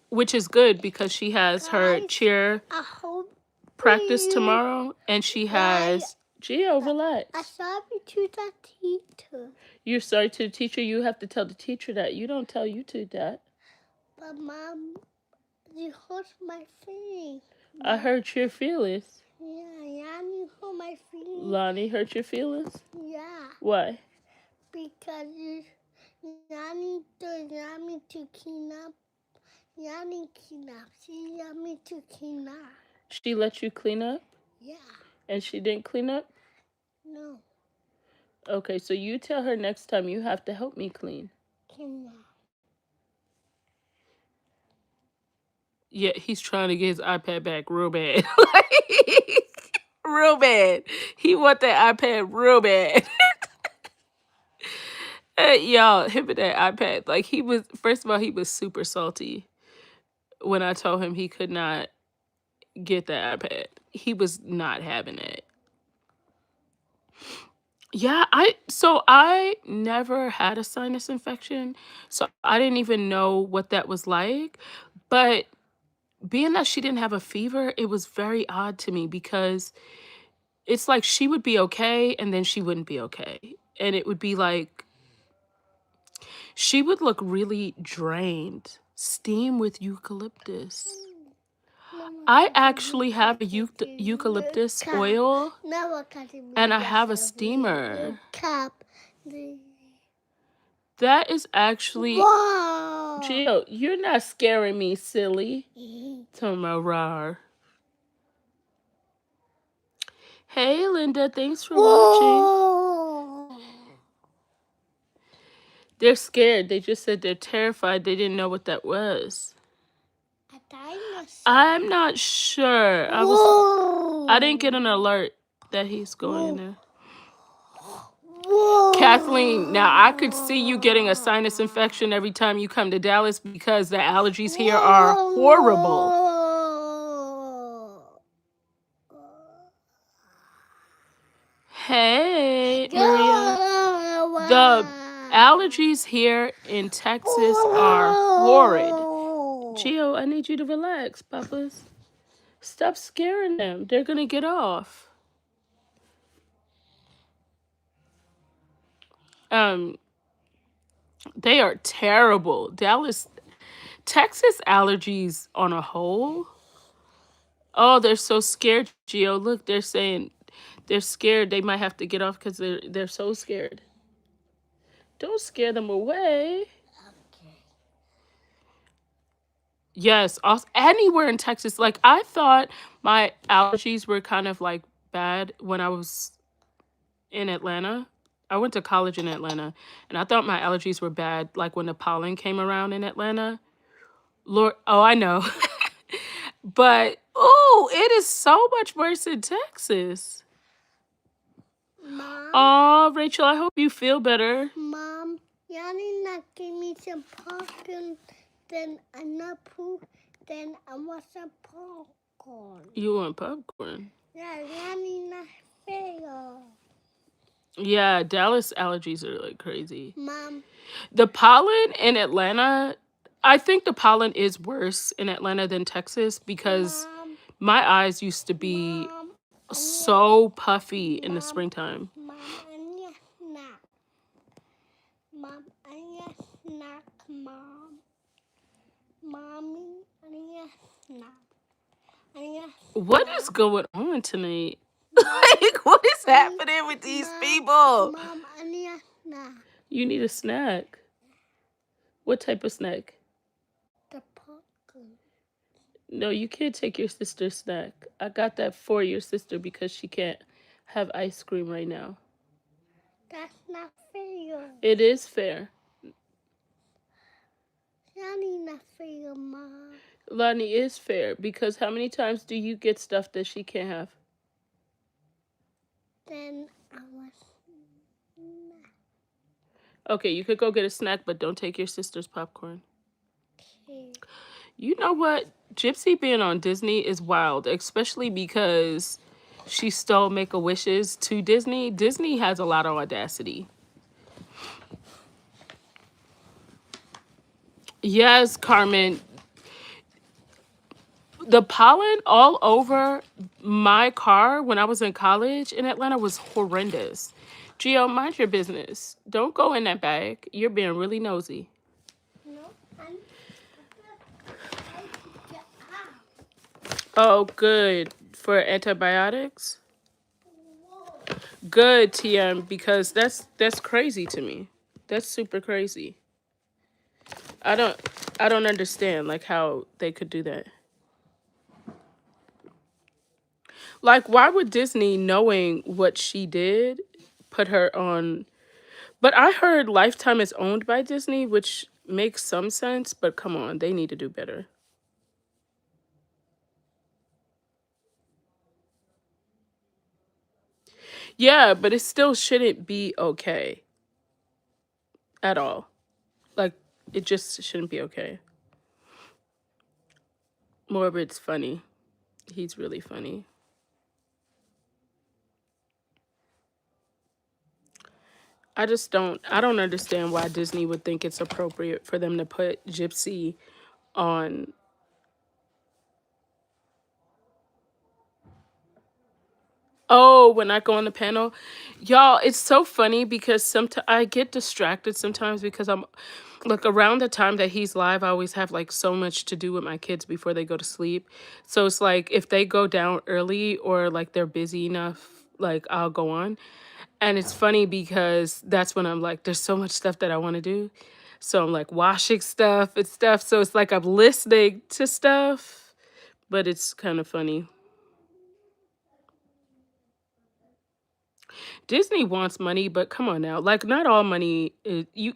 which is good because she has her guys, cheer I hope practice tomorrow, and she has. Gio, relax. I saw you to the teacher. You're sorry to the teacher. You have to tell the teacher that. You don't tell YouTube that. But Mom, you hurt my feelings. I hurt your feelings. Yeah, you hurt my feelings. Lonnie hurt your feelings? Yeah. Why? Because you need to clean up. Yanni clean up. She want me to clean up. She let you clean up? Yeah. And she didn't clean up? No. Okay, so you tell her next time you have to help me clean. Clean up. Yeah, he's trying to get his iPad back real bad. Real bad. He want that iPad real bad. Y'all, him and that iPad. Like first of all, he was super salty when I told him he could not get the iPad. He was not having it. Yeah, I never had a sinus infection, so I didn't even know what that was like. But being that she didn't have a fever, it was very odd to me because it's like she would be okay and then she wouldn't be okay. And it would be like she would look really drained. Steam with eucalyptus. I actually have a eucalyptus oil and I have a steamer. That is actually... Whoa. Gio, you're not scaring me, silly. Tomorrow. Hey, Linda, thanks for watching. They're scared. They just said they're terrified. They didn't know what that was. A dinosaur. I'm not sure. I didn't get an alert that he's going in there. Whoa. Kathleen, now I could see you getting a sinus infection every time you come to Dallas because the allergies here are horrible. Hey, Maria. The allergies here in Texas are horrid. Gio, I need you to relax, Papas. Stop scaring them. They're going to get off. They are terrible. Texas allergies on a whole. Oh, they're so scared, Gio. Look, they're saying they're scared. They might have to get off because they're so scared. Don't scare them away. Okay. Yes, also, anywhere in Texas. Like, I thought my allergies were kind of like bad when I was in Atlanta. I went to college in Atlanta, and I thought my allergies were bad, like when the pollen came around in Atlanta. Lord, oh, I know. But, oh, it is so much worse in Texas. Mom, Oh, Rachel, I hope you feel better. Mom, Yanni not give me some popcorn, then enough poop, then I want some popcorn. You want popcorn? Yeah, Yanni not fail. Yeah, Dallas allergies are like crazy. Mom, The pollen in Atlanta, I think the pollen is worse in Atlanta than Texas because Mom, my eyes used to be Mom, so puffy in the Mom. springtime. Mom, I need a snack. Mom, I need a snack, Mom. Mommy, I need a snack. I need a What snack. is going on tonight? Like, what is happening with these people? Mom, I need a snack. You need a snack. What type of snack? The popcorn. No, you can't take your sister's snack. I got that for your sister because she can't have ice cream right now. That's not fair. It is fair. Yanni not fair, Mom. Lonnie is fair because how many times do you get stuff that she can't have? Then I was Okay, you could go get a snack, but don't take your sister's popcorn. okay. You know what? Gypsy being on Disney is wild, especially because she stole Make-A-Wishes to Disney. Disney has a lot of audacity. Yes, Carmen. The pollen all over my car when I was in college in Atlanta was horrendous. Gio, mind your business. Don't go in that bag. You're being really nosy. No, I get out. Oh, good. For antibiotics? Whoa. Good, TM, because that's crazy to me. That's super crazy. I don't understand like how they could do that. Like why would Disney, knowing what she did, put her on? But I heard Lifetime is owned by Disney, which makes some sense, but come on, they need to do better. Yeah, but it still shouldn't be okay at all. Like it just shouldn't be okay. Morbid's funny. He's really funny. I don't understand why Disney would think it's appropriate for them to put Gypsy on. Oh, when I go on the panel, y'all, it's so funny because sometimes I get distracted sometimes because I'm like around the time that he's live, I always have like so much to do with my kids before they go to sleep. So it's like if they go down early or like they're busy enough, like I'll go on. And it's funny because that's when I'm like, there's so much stuff that I want to do. So I'm like washing stuff and stuff. So it's like I'm listening to stuff, but it's kind of funny. Disney wants money, but come on now. Like not all money is you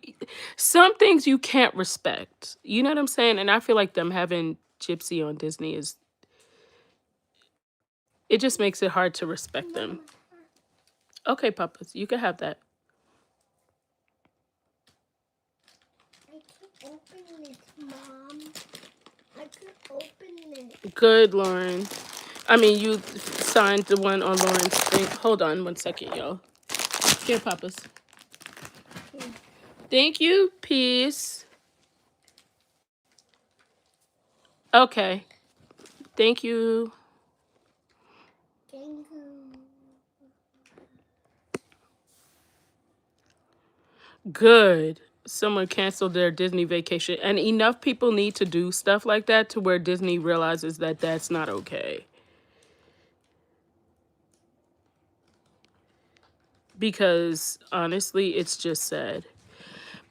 some things you can't respect. You know what I'm saying? And I feel like them having Gypsy on Disney is it just makes it hard to respect them. Okay, Papas, you can have that. I can open it, Mom. I can open it. Good, Lauren. I mean, you signed the one on Lauren's thing. Hold on one second, y'all. Here, Papas. Thank you. Peace. Okay. Thank you. Thank you. Good. Someone canceled their Disney vacation. And enough people need to do stuff like that to where Disney realizes that that's not okay. Because honestly, it's just sad.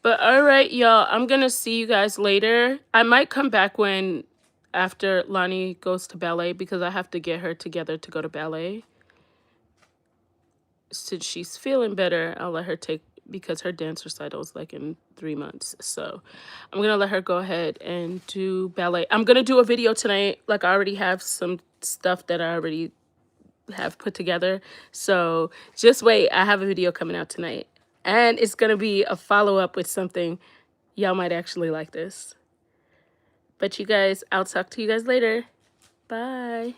But all right, y'all, I'm going to see you guys later. I might come back when after Lonnie goes to ballet because I have to get her together to go to ballet. Since she's feeling better, I'll let her take because her dance recital is like in 3 months. So I'm going to let her go ahead and do ballet. I'm going to do a video tonight. Like I already have some stuff that I already have put together. So just wait. I have a video coming out tonight. And it's going to be a follow-up with something y'all might actually like this. But you guys, I'll talk to you guys later. Bye.